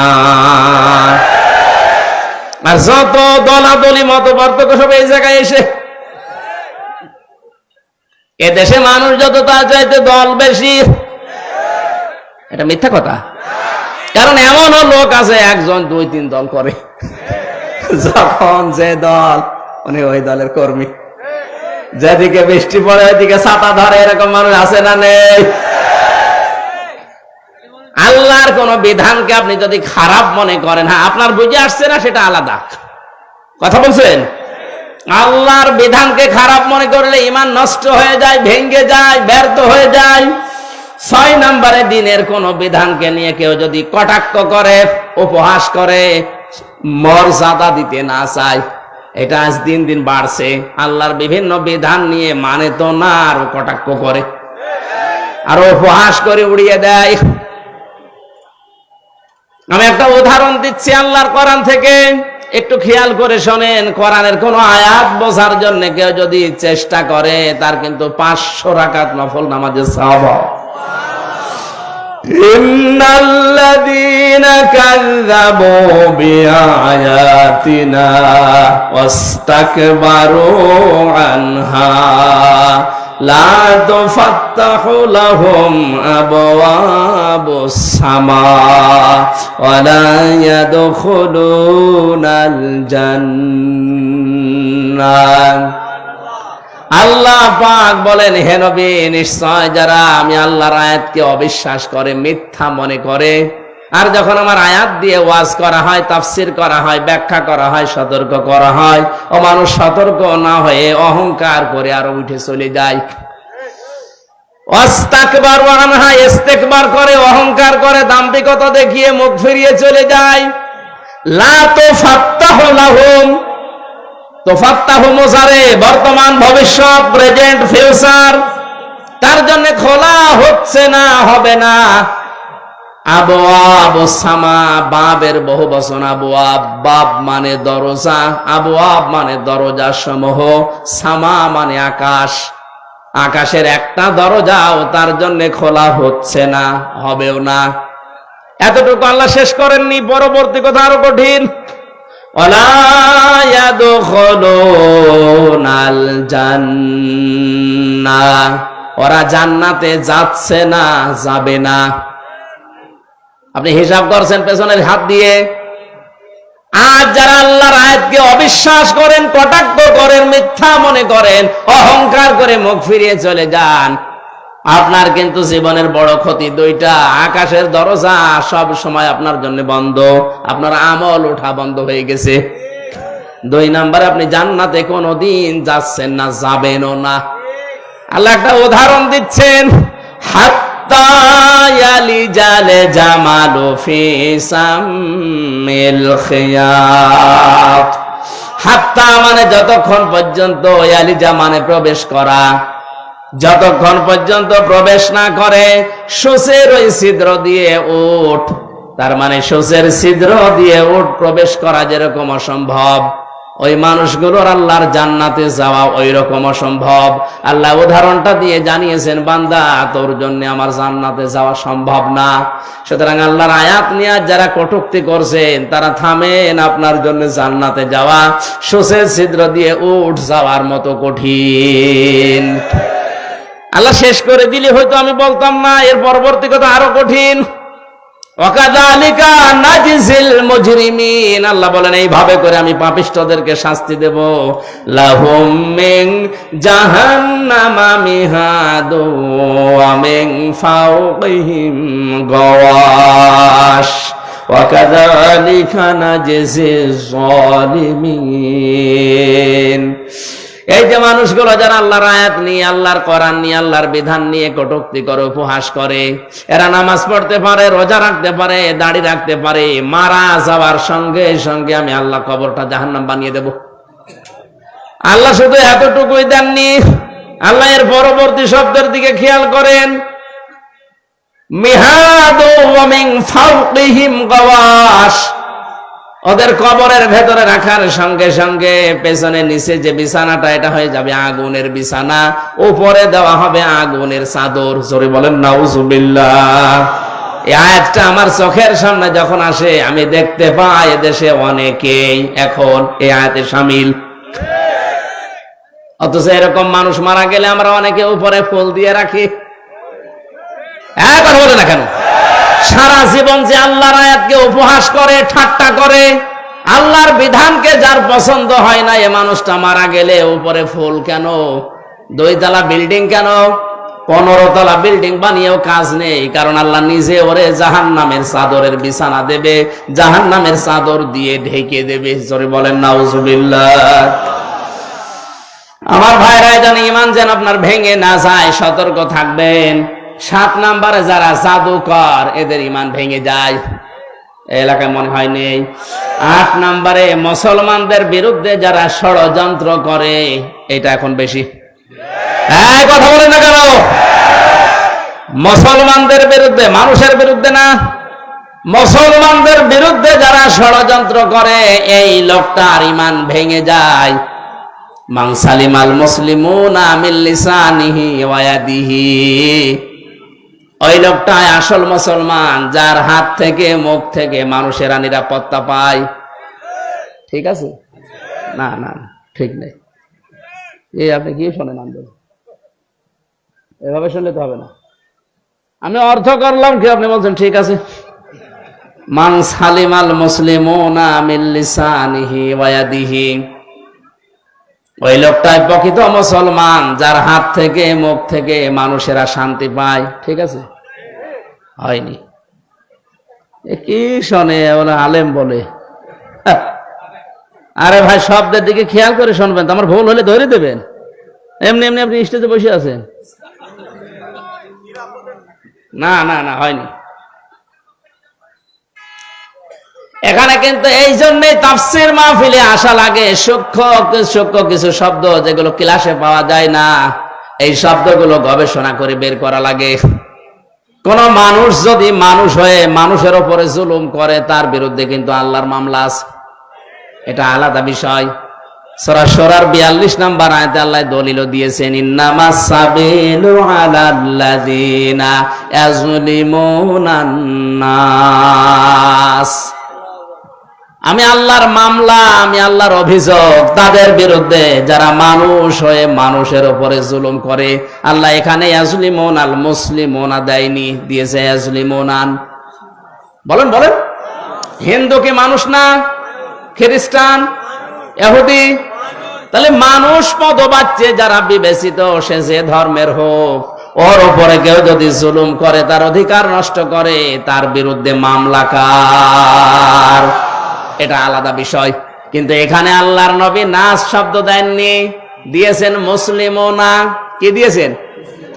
আর যত দলাদলি, মত পার্থক্য সব এই জায়গায় এসে, এদেশে মানুষ যত তার চাইতে দল বেশি, এটা মিথ্যা কথা। কারণ এমনও লোক আছে 1 জন 2 3 দল করে, যখন যে দল উনি ওই দলের কর্মী, যেদিকে বৃষ্টি পড়ে ওইদিকে ছাতা ধরে, এরকম মানুষ আছে না নেই? আল্লাহর কোন বিধানকে আপনি যদি খারাপ মনে করেন, হ্যাঁ আপনার বুঝে আসছে না সেটা আলাদা কথা বলছেন। আল্লাহর বিধানকে খারাপ মনে করলে ঈমান নষ্ট হয়ে যায়, ভেঙে যায়, ব্যর্থ হয়ে যায়। 6 নম্বরে দিনের কোন বিধানকে নিয়ে কেউ যদি কটাক্ষ করে, উপহাস করে, মর্যাদা দিতে না চায়, এটা আজ দিন দিন বাড়ছে। আল্লাহর বিভিন্ন বিধান নিয়ে মানে তো না, আরো কটাক্ষ করে, আরো উপহাস করে উড়িয়ে দেয়। আমি একটা উদাহরণ দিচ্ছি আল্লাহর কোরআন থেকে, একটু খেয়াল করে শোনেন। কোরআনের কোন আয়াত বোঝার জন্য কেউ যদি চেষ্টা করে, তার কিন্তু 500 রাকাত নফল নামাজের সওয়াব। ইন্নাল্লাযীনা কাযযাবু বিআয়াতিনা ওয়াস্তাকবারু আনহা লা তুফাত্তাহু লাহুম আবওয়াবুস সামা ওয়া লা ইয়াদখুলুনাল জান্নাহ। আল্লাহ পাক বলেন, হে নবী, নিশ্চয় যারা আমি আল্লাহর আয়াতকে অবিশ্বাস করে, মিথ্যা মনে করে, আর যখন আমার আয়াত দিয়ে ওয়াজ করা হয়, তাফসির করা হয়, ব্যাখ্যা করা হয়, সতর্ক করা হয়, ও মানুষ সতর্ক না হয়ে অহংকার করে আরো উঠে চলে যায়। ওয়াস্তাকবারু আনহা, ইস্তিকবার করে, অহংকার করে, দাম্ভিকতা দেখিয়ে মুখ ফিরিয়ে চলে যায়। লা তুফাত্তাহু লাহুম, তোফাত্তাহু মুজারে, বর্তমান, ভবিষ্যৎ, প্রেজেন্ট, ফিউচার, তার জন্য খোলা হচ্ছে না, হবে না। আবওয়াবুস সামা, বাবের বহু বচন আবওয়াব, বাব মানে দরজা, আবওয়াব মানে দরজা সমূহ, সামা মানে আকাশ, আকাশের একটা দরজাও তার জন্য খোলা হচ্ছে না, হবেও না। এতটুকু আল্লাহ শেষ করেননি, পরবর্তী কথা আরো কঠিন। ওয়ালা ইয়াদখুলুনাল জান্নাহ, ওরা জান্নাতে যাচ্ছে না, যাবে না। আপনি হিসাব করছেন পেছনের হাত দিয়ে। আজ যারা আল্লাহর আয়াতকে অবিশ্বাস করেন, কটাক্ষ করেন, মিথ্যা মনে করেন, অহংকার করে মুখ ফিরিয়ে চলে যান, আপনার কিন্তু জীবনের বড় ক্ষতি 2টা। আকাশের দরজা সব সময় আপনার জন্য বন্ধ, আপনার আমল ওঠা বন্ধ হয়ে গেছে। 2 নম্বরে আপনি জান্নাতে কোনোদিন যাচ্ছেন না, যাবেনও না। আল্লাহ একটা উদাহরণ দিচ্ছেন, হাত্তা ইয়ালিজাল জামালু ফি সামিল খিয়াত। হাত্তা মানে যতক্ষণ পর্যন্ত, ইয়ালিজা মানে প্রবেশ করা, যতক্ষণ পর্যন্ত প্রবেশ না করে সূচের ওই ছিদ্র দিয়ে উট, তার মানে সূচের ছিদ্র দিয়ে উট প্রবেশ করা যেরকম অসম্ভব, ওই মানুষগুলোর আল্লাহর জান্নাতে যাওয়া ওই রকম অসম্ভব। আল্লাহ উদাহরণটা দিয়ে জানিয়েছেন, বান্দা তোর জন্য আমার জান্নাতে যাওয়া সম্ভব না। সুতরাং আল্লাহর আয়াত নিয়ে যারা কটূক্তি করছেন, তারা থামেন, আপনার জন্য জান্নাতে যাওয়া সূচের ছিদ্র দিয়ে উট যাওয়ার মতো কঠিন। আল্লাহ শেষ করে দিলে হয়তো আমি বলতাম না, এর পরবর্তী কথা আরো কঠিন। ওয়াকাযালিকা নাজিজিল মুজরিমিন, আল্লাহ বলেন এইভাবে করে আমি পাপিষ্ঠদেরকে শাস্তি দেব। লাহুম মিন জাহান্নামা মিহাদু ওয়া মিন ফাওকিহিম গাওয়াশ ওয়াকাযালিকা নাজিজিজ যালিমিন। এই যে মানুষগুলো যারা আল্লাহর আয়াত নিয়ে, আল্লাহর কোরআন নিয়ে, আল্লাহর বিধান নিয়ে কটূক্তি করে, উপহাস করে, এরা নামাজ পড়তে পারে, রোজা রাখতে পারে, দাড়ি রাখতে পারে, মারা যাওয়ার সঙ্গে সঙ্গে আমি আল্লাহ কবরটা জাহান্নাম বানিয়ে দেব। আল্লাহ শুধু এতটুকুই দেননি, আল্লাহ এর পরবর্তী শব্দের দিকে খেয়াল করেন, মিহাদু ওয়া মিন ফাওকিহিম গাওয়াশ, ওদের কবরের ভেতরে রাখার সঙ্গে সঙ্গে পেছনে নিচে যে বিছানাটা এটা হয়ে যাবে আগুনের বিছানা, উপরে দেওয়া হবে আগুনের চাদর। জোরে বলেন নাউজুবিল্লাহ। এই আয়াতটা আমার চোখের সামনে যখন আসে আমি দেখতে পাই এদেশে অনেকেই এখন এই আয়াতে শামিল। অথচ এরকম মানুষ মারা গেলে আমরা অনেকে উপরে ফুল দিয়ে রাখি। কথা বলে না কেন? সারা জীবন যে আল্লাহর আয়াতকে উপহাস করে, ঠাট্টা করে, আল্লাহর বিধানকে যার পছন্দ হয় না, এ মানুষটা মারা গেলে উপরে ফুল কেন, 2 তলা বিল্ডিং কেন, 15 তলা বিল্ডিং বানিয়েও কাজ নেই। কারণ আল্লাহ নিজে ওরে জাহান্নামের চাদরের বিছানা দেবে, জাহান্নামের চাদর দিয়ে ঢেকে দেবে। জোরে বলেন নাউজুবিল্লাহ। আমার ভাইরা, যেন ঈমান যেন আপনার ভেঙে না যায়, সতর্ক থাকবেন। 7 নম্বরে যারা জাদুকর, এদের ঈমান ভেঙে যায়, এলাকায় মনে হয় নেই। 8 নম্বরে মুসলমানদের বিরুদ্ধে যারা ষড়যন্ত্র করে, এটা এখন বেশি। কথা বলেন না কেন? মুসলমানদের বিরুদ্ধে, মানুষের বিরুদ্ধে না, মুসলমানদের বিরুদ্ধে যারা ষড়যন্ত্র করে, এই লোকটার ঈমান ভেঙে যায়। মান সালিমাল মুসলিমুনা মিন লিসানিহি ওয়া ইয়াদিহি, ওই লোকটাই আসল মুসলমান, যার হাত থেকে মুখ থেকে মানুষেরা নিরাপত্তা পায়। ঠিক আছে? না না, ঠিক নেই। এই আপনি কি শোনেন আন্দোলন? এভাবে শুনলে তো হবে না। আমি অর্থ করলাম কি, আপনি বলছেন ঠিক আছে। মান সালিমাল মুসলিমুনা মিন লিসানিহি ওয়া ইয়াদিহি, ওই লোকটাই প্রকৃত মুসলমান, যার হাত থেকে মুখ থেকে মানুষেরা শান্তি পায়। ঠিক আছে? হয়নি। কি শোনে ওরা আলেম বলে? আরে ভাই, শব্দের দিকে খেয়াল করে শুনবেন, তো আমার ভুল হলে ধরে দেবেন। এমনি এমনি আপনি স্টেজে বসে আছেন। না না না, হয়নি। এখানে কিন্তু এই জন্যই তাফসীর মাহফিলে আসা লাগে। সূক্ষ্ম কিছু শব্দ যেগুলো ক্লাসে পাওয়া যায় না, এই শব্দগুলো গবেষণা করে বের করা লাগে। কোন মানুষ যদি মানুষ হয়ে মানুষের উপরে জুলুম করে, তার বিরুদ্ধে কিন্তু আল্লাহর মামলা আছে, এটা আলাদা বিষয়। সূরা শুরার 42 নম্বর আয়াতে আল্লাহ দলিল দিয়েছেন, ইন্নামাস সাবিলু আলাল্লাযিনা ইয়াজলিমুনান নাস। আমি আল্লাহর মামলা, আমি আল্লাহর অভিযোগ তাদের বিরুদ্ধে যারা মানুষ হয়ে মানুষের উপরে জুলুম করে। আল্লাহ এখানে ইয়াজলিমুন আল মুসলিমুনা দেয়নি, দিয়েছে ইয়াজলিমুনান। বলেন বলেন, হিন্দু কি মানুষ না? খ্রিস্টান, ইহুদি? তাহলে মানুষ পদবাচ্যে যারা বিবেচিত, সে যে ধর্মের হোক, ওর উপরে কেউ যদি জুলুম করে, তার অধিকার নষ্ট করে, তার বিরুদ্ধে মামলা কার, এটা আলাদা বিষয়। কিন্তু এখানে আল্লাহর নবী নাস শব্দ দেননি, দিয়েছেন মুসলিমুনা। কি দিয়েছেন?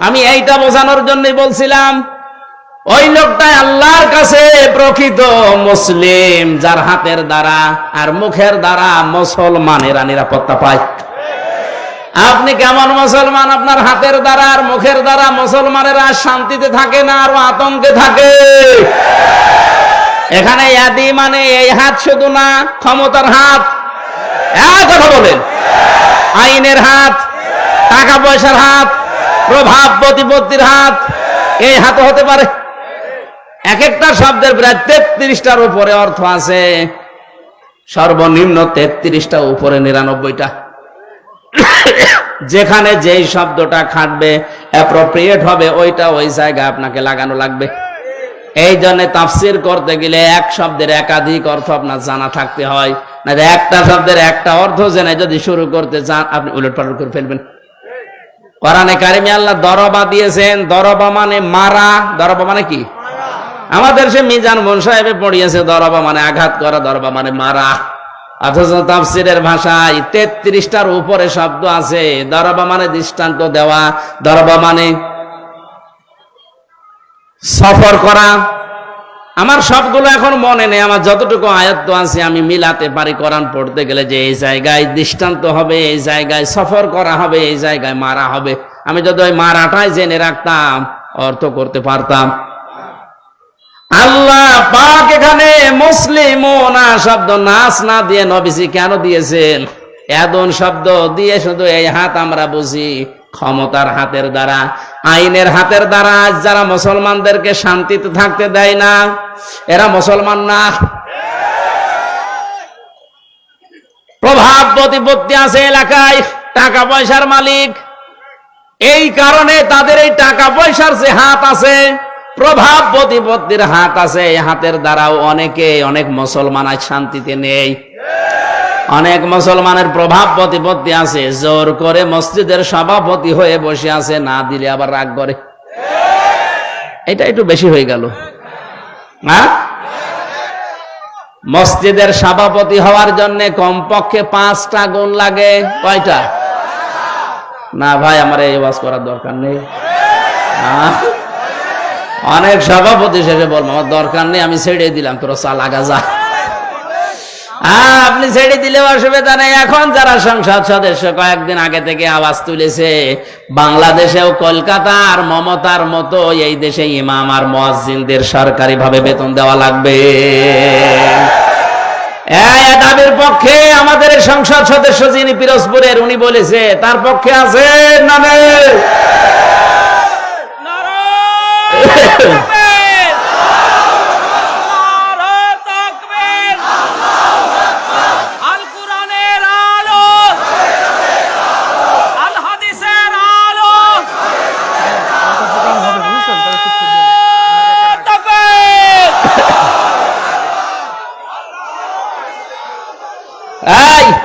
আমি এইটা বোঝানোর জন্যই বলছিলাম, ওই লোকটাই আল্লাহর কাছে প্রকৃত মুসলিম, যার হাতের দ্বারা আর মুখের দ্বারা মুসলমানেরা নিরাপত্তা পায়। আপনি কেমন মুসলমান? আপনার হাতের দ্বারা আর মুখের দ্বারা মুসলমানেরা শান্তিতে থাকে না, আরো আতঙ্কে থাকে। এখানে ইয়াদি মানে এই হাত শুধু না, ক্ষমতার হাত। কথা বলেন, আইনের হাত, টাকা পয়সার হাত, প্রভাব প্রতিপত্তির হাত, এই হাতও হতে পারে। এক একটা শব্দের প্রায় 33টার উপরে অর্থ আছে, সর্বনিম্ন 33টা, উপরে 99টা। যেখানে যেই শব্দটা খাটবে, অ্যাপ্রোপ্রিয়েট হবে, ওইটা ওই জায়গায় আপনাকে লাগানো লাগবে। এই জন্য তাফসীর করতে গেলে এক শব্দের একাধিক অর্থ আপনার জানা থাকতে হয়, না একটা শব্দের একটা অর্থ জেনে যদি শুরু করতে চান, আপনি উলটপালট করে ফেলবেন। কোরআনে কারিমে আল্লাহ দরবা দিয়েছেন, দরবা মানে মারা। দরবা মানে কি? আমাদের সে মিজান মন সাহেবে পড়িয়েছে, দরবা মানে আঘাত করা, দরবা মানে মারা। অথচ তাফসীরের ভাষায় 33টার উপরে শব্দ আছে। দরবা মানে দৃষ্টান্ত দেওয়া, দরবা মানে সফর করা। আমার সবগুলো এখন মনে নেই, আমার যতটুকু আয়ত্ত আছে আমি মিলাতে পারি কোরআন পড়তে গেলে, যে এই জায়গায় দৃষ্টান্ত হবে, এই জায়গায় সফর করা হবে, এই জায়গায় মারা হবে। আমি যদি ওই মারাটাই জেনে রাখতাম অর্থ করতে পারতাম। আল্লাহ পাক এখানে মুসলিমুনা শব্দ নাস না দিয়ে নবীজি কেন দিয়েছেন? এদন শব্দ দিয়ে শুধু এই হাত আমরা বুঝি ক্ষমতার হাতের দ্বারা, আইনের হাতের দ্বারা। যারা মুসলমানদেরকে শান্তিতে থাকতে দেয় না, এরা মুসলমান না। প্রভাব প্রতিপত্তি আছে এলাকায়, টাকা পয়সার মালিক, এই কারণে তাদের এই টাকা পয়সার যে হাত আছে, প্রভাব প্রতিপত্তির হাত আছে, এই হাতের দ্বারাও অনেক মুসলমান আজ শান্তিতে নেই। অনেক মুসলমানের প্রভাব প্রতিপত্তি আছে, জোর করে মসজিদের সভাপতি হয়ে বসে আছে, না দিলে আবার রাগ করে। এটা একটু বেশি হয়ে গেল। হ্যাঁ, মসজিদের সভাপতি হওয়ার জন্য কমপক্ষে 5টা গুণ লাগে। কয়টা? না ভাই, আমার এই ওয়াজ করার দরকার নেই। অনেক সভাপতি শেষে বলবো আমার দরকার নেই, আমি ছেড়ে দিলাম, তোরা চালাগা যা। আপনি ছেড়ে দিলেও অসুবিধা নেই। এখন যারা সংসদ সদস্য কয়েকদিন আগে থেকে আওয়াজ তুলেছে, বাংলাদেশেও কলকাতার মমতার মতো এই দেশে ইমাম আর মুয়াজ্জিনদের সরকারি ভাবে বেতন দেওয়া লাগবে। এই দাবির পক্ষে আমাদের সংসদ সদস্য যিনি পিরোজপুরের, উনি বলেছে, তার পক্ষে আছে না নেই?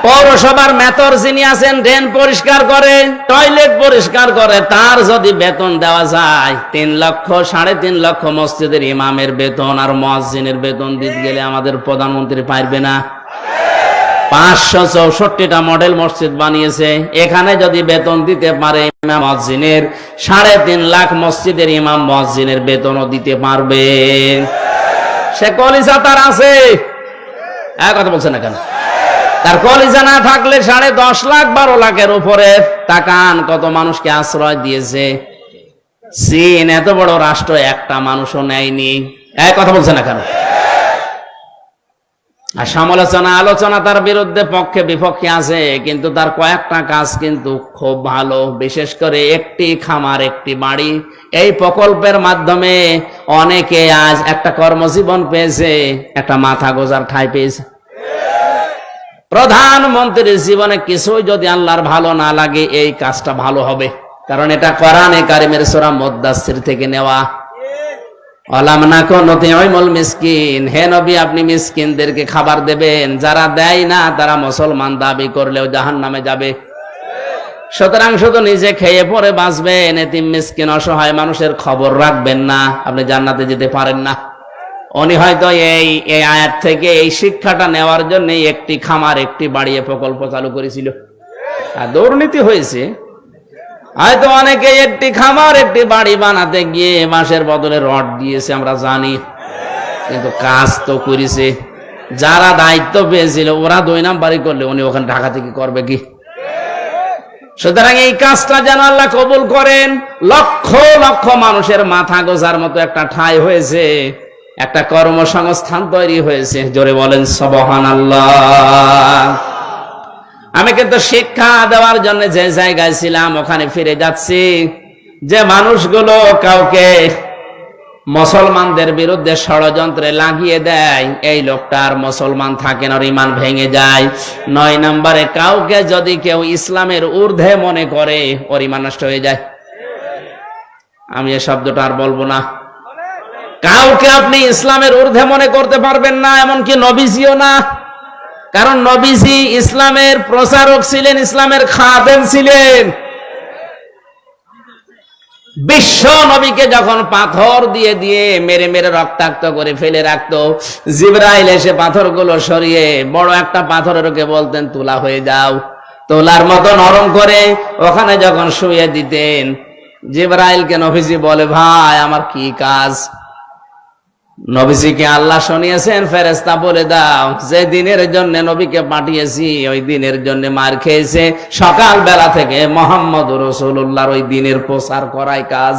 পৌরসভার মেয়র যিনি আছেন, ড্রেন পরিষ্কার করে, টয়লেট পরিষ্কার করে, তার যদি বেতন দেওয়া যায় 3 লক্ষ 3.5 লক্ষ, মসজিদের ইমামের বেতন আর মুয়াজ্জিনের বেতন দিতে গেলে আমাদের প্রধানমন্ত্রী পারবে না। 564টা মডেল মসজিদ বানিয়েছে, এখানে যদি বেতন দিতে পারে ইমাম মুয়াজ্জিনের, 3.5 লাখ মসজিদের ইমাম মুয়াজ্জিনের বেতনও দিতে পারবে। সে কলিজা তার আছে, কথা বলছে না কেন? তার কলিজা না থাকলে 10.5 লাখ 12 লাখের উপরে। তাকান কত মানুষকে আশ্রয় দিয়েছে। চীন এত বড় রাষ্ট্র, একটা মানুষও নেয়নি। কথা বলছে না কেন? আর সমালোচনা আলোচনা তার বিরুদ্ধে পক্ষে বিপক্ষে আছে, কিন্তু তার কয়েকটা কাজ কিন্তু খুব ভালো। বিশেষ করে একটি খামার একটি বাড়ি, এই প্রকল্পের মাধ্যমে অনেকে আজ একটা কর্মজীবন পেয়েছে, একটা মাথা গোজার ঠাঁই পেয়েছে। প্রধানমন্ত্রীর জীবনে কিছুই যদি আল্লাহর ভালো না লাগে, এই কাজটা ভালো হবে, কারণ এটা কোরআনে কারিমের সূরা মুদ্দাসসির থেকে নেওয়া। আলাম নাকুন নুতিউমুল মিসকিন, হে নবী আপনি মিসকিনদেরকে খাবার দেবেন, যারা দেয় না তারা মুসলমান দাবি করলেও জাহান্নামে যাবে। সুতরাং শুধু নিজে খেয়ে পরে বাঁচবেন, এতিম মিসকিন অসহায় মানুষের খবর রাখবেন না, আপনি জান্নাতে যেতে পারেন না। উনি হয়তো এই আয়াত থেকে এই শিক্ষাটা নেওয়ার জন্য একটি খামার একটি বাড়িয়ে প্রকল্প চালু করেছিল। আর দুর্নীতি হয়েছে, হয়তো অনেকে একটি খামার একটি বাড়ি বানাতে গিয়ে বাঁশের বদলে রড দিয়েছে, আমরা জানি, কিন্তু কাজ তো করেছে। যারা দায়িত্ব পেয়েছিল ওরা 2 নাম্বারই করলে উনি ওখানে ঢাকা থেকে করবে কি? সুতরাং এই কাজটা যেন আল্লাহ কবুল করেন। লক্ষ লক্ষ মানুষের মাথা গোজার মতো একটা ঠাঁই হয়েছে, একটা কর্মসংস্থান তৈরি হয়েছে। জোরে বলেন সুবহানাল্লাহ। আমি কিন্তু শিক্ষা দেওয়ার জন্য যে জায়গায় ছিলাম ওখানে ফিরে যাচ্ছি। যে মানুষগুলো কাউকে মুসলমানদের বিরুদ্ধে ষড়যন্ত্রে লাগিয়ে দেয়, এই লোকটার মুসলমান থাকে না, ঈমান ভেঙে যায়। 9 নম্বরে কাউকে যদি কেউ ইসলামের ঊর্ধ্বে মনে করে, ওর ঈমান নষ্ট হয়ে যায়। আমি এই শব্দটা আর বলবো না। কাউকে আপনি ইসলামের ঊর্ধ্বে মনে করতে পারবেন না, এমনকি নবীজিও না। কারণ নবীজি ইসলামের প্রচারক ছিলেন, ইসলামের খাদেম ছিলেন। বিশ্ব নবীকে যখন পাথর দিয়ে দিয়ে মেরে মেরে রক্তাক্ত করে ফেলে রাখতো, জিবরাইল এসে পাথরগুলো সরিয়ে বড় একটা পাথরের ওকে বলতেন তুলা হয়ে যাও, তোলার মতো নরম করে ওখানে যখন শুয়ে দিতেন, জিবরাইলকে নবীজি বলে ভাই আমার কি কাজ? নবীজিকে আল্লাহ শুনিয়েছেন ফেরেশতা বলে দাও যে দিনের জন্য নবীকে পাঠিয়েছি ওই দিনের জন্য মার খেয়েছে, সকাল বেলা থেকে মোহাম্মদ রাসূলুল্লাহর ওই দিনের প্রচার করাই কাজ।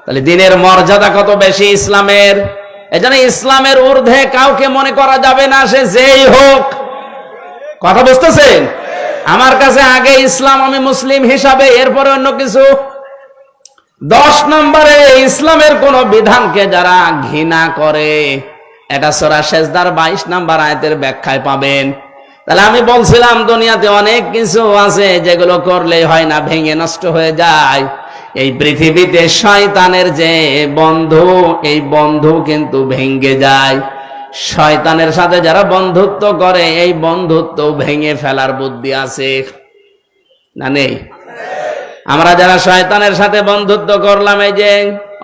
তাহলে দিনের মর্যাদা কত বেশি ইসলামের। এজন্য ইসলামের ঊর্ধ্বে কাউকে মনে করা যাবে না, সে যেই হোক। কথা বুঝতেছেন? আমার কাছে আগে ইসলাম, আমি মুসলিম হিসাবে, এরপরে অন্য কিছু। 10 নম্বরে ইসলামের কোন বিধানকে যারা ঘৃণা করে, এটা সূরা সেজদার 22 নম্বর আয়াতের ব্যাখ্যায় পাবেন। তাহলে আমি বলছিলাম দুনিয়াতে অনেক কিছু আছে যেগুলো করলে হয় না, ভেঙে নষ্ট হয়ে যায়। এই পৃথিবীতে শয়তানের যে বন্ধু, এই বন্ধু কিন্তু ভেঙে যায়। শয়তানের সাথে যারা বন্ধুত্ব করে এই বন্ধুত্ব ভেঙে ফেলার বুদ্ধি আছে না নেই? আমরা যারা শয়তানের সাথে বন্ধুত্ব করলাম, এই যে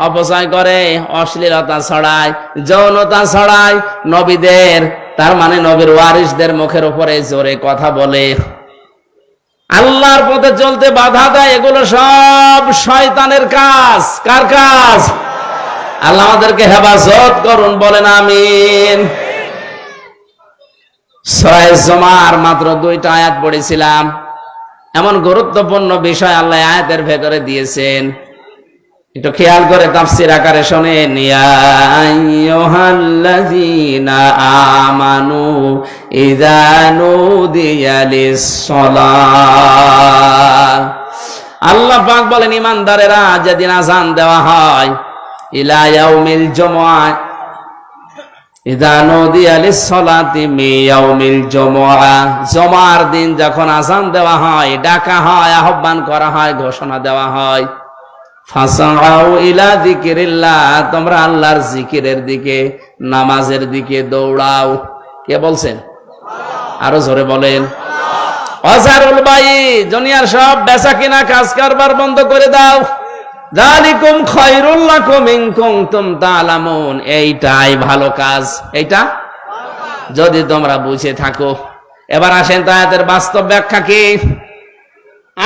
অপচয় করে, অশ্লীলতা ছড়ায়, যৌনতা ছড়ায়, নবীদের, তার মানে নবীর ওয়ারিসদের মুখের উপরে জোরে কথা বলে, আল্লাহর পথে চলতে বাধা দেয়, এগুলো সব শয়তানের কাজ। কার কাজ? আল্লাহ আমাদেরকে হেফাজত করুন, বলেন আমিন। সূরা জুমার মাত্র 2টা আয়াত পড়েছিলাম। এমন গুরুত্বপূর্ণ বিষয় আল্লাহ আয়াতের ভেতরে দিয়েছেন, একটু খেয়াল করে তাফসীর আকারে শোনেন। ইয়া আইয়ুহাল্লাযীনা আমানু ইযা নুদিয়া লিস-সালাহ। আল্লাহ পাক বলেন ঈমানদারেরা যেদিন আযান দেওয়া হয়, ইলা ইয়াউমিল জুমআহ, ইযা নুদিয়া লিস-সালাতি মিন ইয়াউমিল জুমআহ, জুমার দিন যখন আযান দেওয়া হয়, ডাকা হয়, আহ্বান করা হয়, ঘোষণা দেওয়া হয়, ফাসাউ ইলা যিকিরিল্লাহ, তোমরা আল্লাহর জিকিরের দিকে, নামাজের দিকে দৌড়াও। কে বলছেন? আরো জোরে বলেন। ওয়াজারুল বাই, দুনিয়ার সব বেচা কিনা কাজ কারবার বন্ধ করে দাও। যালিকুম খায়রুল লাকুম ইন কুনতুম তা'লামুন, এইটাই ভালো কাজ, এইটা যদি তোমরা বুঝে থাকো। এবার আসেন তো আয়াতের বাস্তব ব্যাখ্যা কি।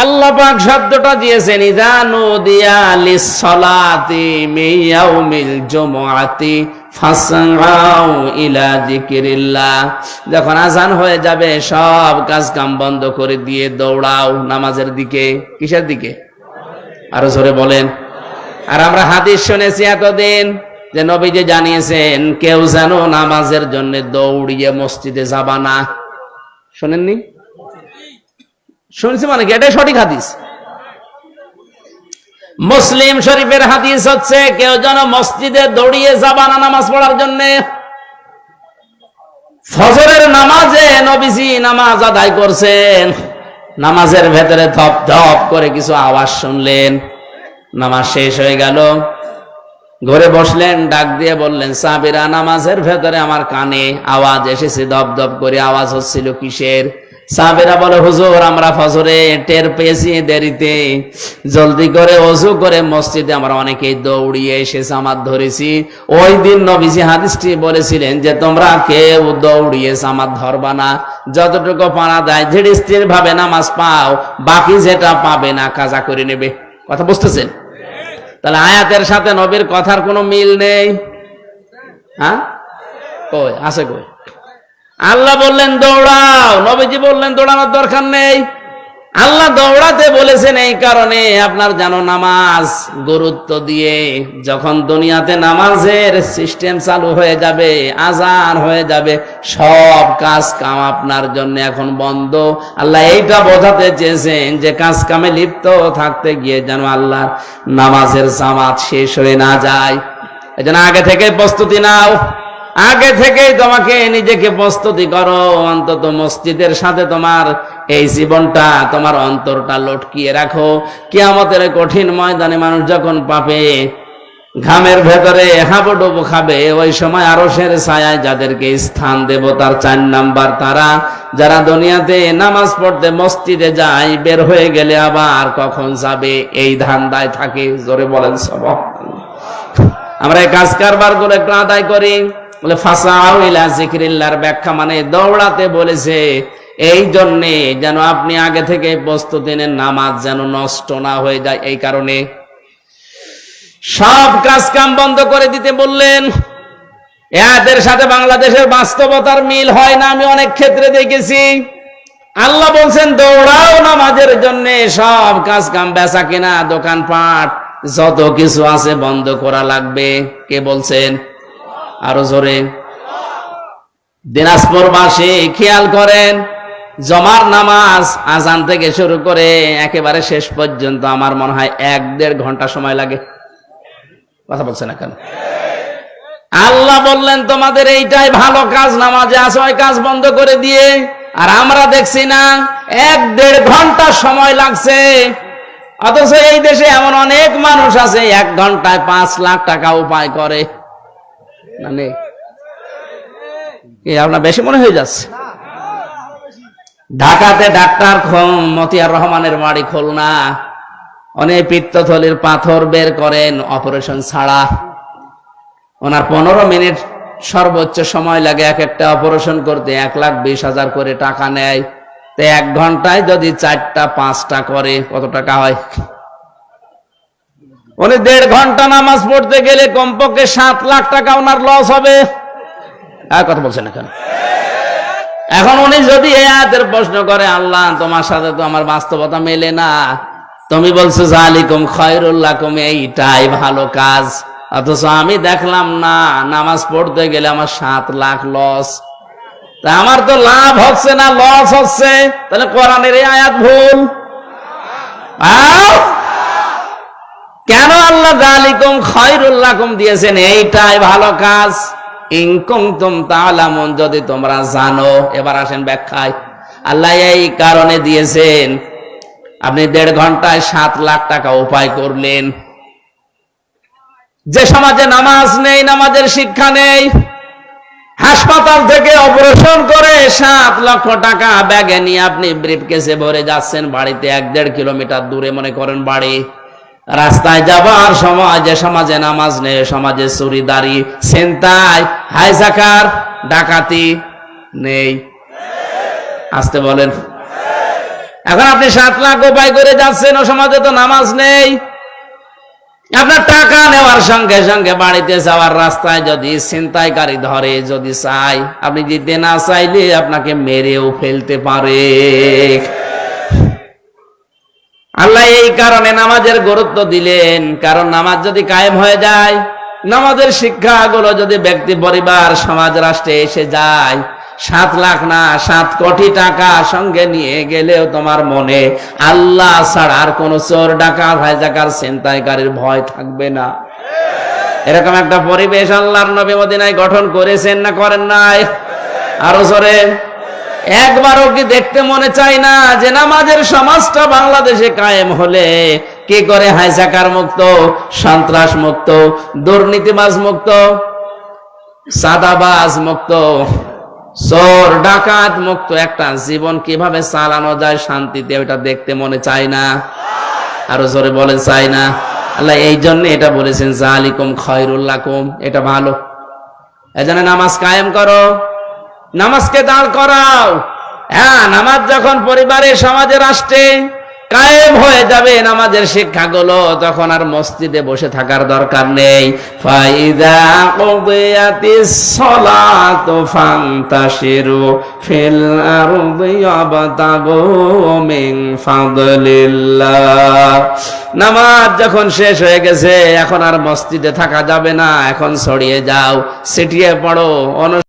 আল্লাহ পাক শব্দটা দিয়েছেন ইযা নুদিয়া লিস-সালাতি মিন ইয়াউমিল জুমআতি ফাসআউ ইলা যিকিরিল্লাহ, যখন আযান হয়ে যাবে সব কাজ কাম বন্ধ করে দিয়ে দৌড়াও নামাজের দিকে। কিসের দিকে? আরো জোরে বলেন। আর আমরা হাদিস শুনেছি এতদিন যে নবীজি জানিয়েছেন কেউ যেন নামাজের জন্য দৌড়িয়ে মসজিদে যাবা না। শুনেননি? শুনছি মানে কি? এটাই সঠিক হাদিস। মুসলিম শরীফের হাদিস হচ্ছে কেউ যেন মসজিদে দৌড়িয়ে যাবা না নামাজ পড়ার জন্য। ফজরের নামাজে নবীজি নামাজ আদায় করছেন, নামাজের ভেতরে ধপ ধপ করে কিছু আওয়াজ শুনলেন, নামাজ শেষ হয়ে গেল, ঘরে বসলেন, ডাক দিয়ে বললেন সাহাবীরা নামাজের ভেতরে আমার কানে আওয়াজ এসেছে, ধপ ধপ করে আওয়াজ হচ্ছিল, কিসের? সাহাবীরা বলে হুজুর আমরা ফজরে টের পেয়েছি দেরিতে, জলদি করে ওযু করে মসজিদে আমরা অনেকেই দৌড়িয়ে এসে জামাত ধরেছি। ওই দিন নবীজি হাদিসটি বলেছিলেন যে তোমরা কেউ দৌড়িয়ে জামাত ধরবা না, যতটুকু পারা যায় ধীরে স্থির ভাবে নামাজ পাও, বাকি যেটা পাবে না কাজা করে নেবে। কথা বুঝতেছেন? তাহলে আয়াতের সাথে নবীর কথার কোনো মিল নেই। হ্যাঁ, কই আছে? কই? আল্লাহ বললেন দৌড়াও, নবীজি বললেন দৌড়ানোর দরকার নেই। আল্লাহ দৌড়াতে বলেছেন এই কারণে আপনার যেন নামাজ গুরুত্ব দিয়ে, যখন দুনিয়াতে নামাজের সিস্টেম চালু হয়ে যাবে, আজান হয়ে যাবে, সব কাজ কাম আপনার জন্য এখন বন্ধ। আল্লাহ এইটা বোঝাতে চেয়েছেন যে কাজ কামে লিপ্ত থাকতে গিয়ে যেন আল্লাহর নামাজের জামাত শেষ হয়ে না যায়। এজন্য আগে থেকে প্রস্তুতি নাও, আগে থেকেই তোমাকে নিজেকে প্রস্তুতি করো, অন্তত মসজিদের সাথে তোমার এই জীবনটা, তোমার অন্তরটা লটকিয়ে রাখো। কিয়ামতের কঠিন ময়দানে মানুষ যখন পাবে ঘামের ভেতরে হাবুডুবু খাবে, ওই সময় আরশের ছায়ায় যাদেরকে স্থান দেব তার 4 নাম্বার তারা যারা দুনিয়াতে নামাজ পড়তে মসজিদে যায়, বের হয়ে গেলে আবার কখন যাবে এই ধান্দায় থাকে। জোরে বলেন সুবহানাল্লাহ। আমরা এই কাজ কারবার গুলো একটু আদায় করি। বলে ফাসাউ ইলা যিকরিল্লাহর ব্যাখ্যা মানে দৌড়াতে বলেছে এই জন্যে যেন আপনি আগে থেকে প্রস্তুতি নেন, নামাজ যেন নষ্ট না হয়ে যায়। এই কারণে সব কাজ কাম বন্ধ করে দিতে বললেন। এদের সাথে বাংলাদেশের বাস্তবতার মিল হয় না, আমি অনেক ক্ষেত্রে দেখেছি। আল্লাহ বলছেন দৌড়াও নামাজের জন্য, সব কাজ কাম বেচা কিনা দোকানপাট যত কিছু আছে বন্ধ করা লাগবে। কে বলছেন? আরো জোরে। দিনাজপুরবাসী খেয়াল করেন, জমার নামাজ আজান থেকে শুরু করে একেবারে শেষ পর্যন্ত আমার মনে হয় 1-1.5 ঘন্টা সময় লাগে। কথা বলছে না কেন? আল্লাহ বললেন তোমাদের এইটাই ভালো কাজ, নামাজে আসো, ওই কাজ বন্ধ করে দিয়ে। আর আমরা দেখছি না 1-1.5 ঘন্টা সময় লাগছে। অথচ এই দেশে এমন অনেক মানুষ আছে 1 ঘন্টায় 5 লাখ টাকা উপায় করে। মানে আপনার বেশি মনে হয়ে যাচ্ছে। ঢাকাতে ডাক্তার মতিয়ার রহমানের বাড়ি খুলনা, অনেক পিত্তথলির পাথর বের করেন অপারেশন ছাড়া। ওনার 15 মিনিট সর্বোচ্চ সময় লাগে এক একটা অপারেশন করতে, 1,20,000 করে টাকা নেয়। তো 1 ঘন্টায় যদি 4টা-5টা করে কত টাকা হয়? উনি 1.5 ঘন্টা নামাজ পড়তে গেলে কমপক্ষে 7 লাখ টাকা ওনার লস হবে। আর কথা বলছেন এখন? এখন উনি যদি এই আয়াতের প্রশ্ন করে, আল্লাহ তোমার সাথে তো আমার বাস্তবতা মেলে না, তুমি বলছো যালিকুম খায়রুল লাকুম, এইটাই ভালো কাজ, অথচ আমি দেখলাম না নামাজ পড়তে গেলে আমার 7 লাখ লস। তা আমার তো লাভ হচ্ছে না, লস হচ্ছে। তাহলে কোরআনের এই আয়াত ভুল। কেন আল্লাহ যালিকুম খায়রুল লাকুম দিয়েছেন? এইটাই ভালো কাজ। ইন কুনতুম তা'লামুন, যদি তোমরা জানো। এবার আসেন ব্যাখ্যায়। আল্লাহ এই কারণে দিয়েছেন, আপনি 1.5 ঘন্টায় 7 লাখ টাকা উপায় করলেন। যে সমাজে নামাজ নেই, নামাজের শিক্ষা নেই, হাসপাতাল থেকে অপারেশন করে 7 লক্ষ টাকা ব্যাগে নিয়ে আপনি ব্রিফকেসে ভরে যাচ্ছেন বাড়িতে, 1-1.5 কিলোমিটার দূরে মনে করেন বাড়ি। রাস্তায় যাবার সময় যে সমাজে নামাজ নেই, সমাজে চুরিদারি, ছিনতাই, হাইজাকার, ডাকাতি নেই। আসতে বলেন। এখন আপনি 7 লাখ উপায় করে যাচ্ছেন, ও সমাজে তো নামাজ নেই। আপনার টাকা নেওয়ার সঙ্গে সঙ্গে বাড়িতে যাওয়ার রাস্তায় যদি ছিনতাইকারী ধরে, যদি চাই, আপনি দিতে না চাইলে আপনাকে মেরেও ফেলতে পারে। আল্লাহ এই কারণে নামাজের গুরুত্ব দিলেন, কারণ নামাজ যদি কায়েম হয়ে যায়, নামাজের শিক্ষাগুলো যদি ব্যক্তি, পরিবার, সমাজ, রাষ্ট্রে এসে যায়, 7 লাখ না 7 কোটি টাকা সঙ্গে নিয়ে গেলেও তোমার মনে আল্লাহ ছাড়া আর কোন চোর, ডাকাত, হাইজাকার, ছিনতাইকারীর ভয় থাকবে না। এরকম একটা পরিবেশ আল্লাহর নবী মদিনায় গঠন করেছেন না করেন নাই? আরো জোরে। একবারও কি দেখতে মনে চায় না যে নামাজের সমাজটা বাংলাদেশে কায়েম হলে কি করে হাইজাকার মুক্ত, সন্ত্রাস মুক্ত, দুর্নীতিবাজ মুক্ত, সাদাবাজ মুক্ত, চোর ডাকাত মুক্ত একটা জীবন কিভাবে চালানো যায় শান্তিতে, ওটা দেখতে মনে চায় না? আরো জোরে বলে চায় না? আল্লাহ এই জন্য এটা বলেছেন যালিকুম খায়রুল লাকুম, এটা ভালো। এজন্য নামাজ কায়েম করো, নামাজকে দাঁড় করাও। হ্যাঁ, নামাজ যখন পরিবারে, সমাজে, রাষ্ট্রে কায়েম হয়ে যাবে নামাজের শিক্ষাগুলো, তখন আর মসজিদে বসে থাকার দরকার নেই। ফাইদা কুদিয়াতিস সালাতু ফান্তাশিরু ফিল আরদি ওয়াবতাগু মিন ফাদলিল্লাহ। নামাজ যখন শেষ হয়ে গেছে, এখন আর মসজিদে থাকা যাবে না, এখন ছড়িয়ে যাও, ছিটিয়ে পড়ো।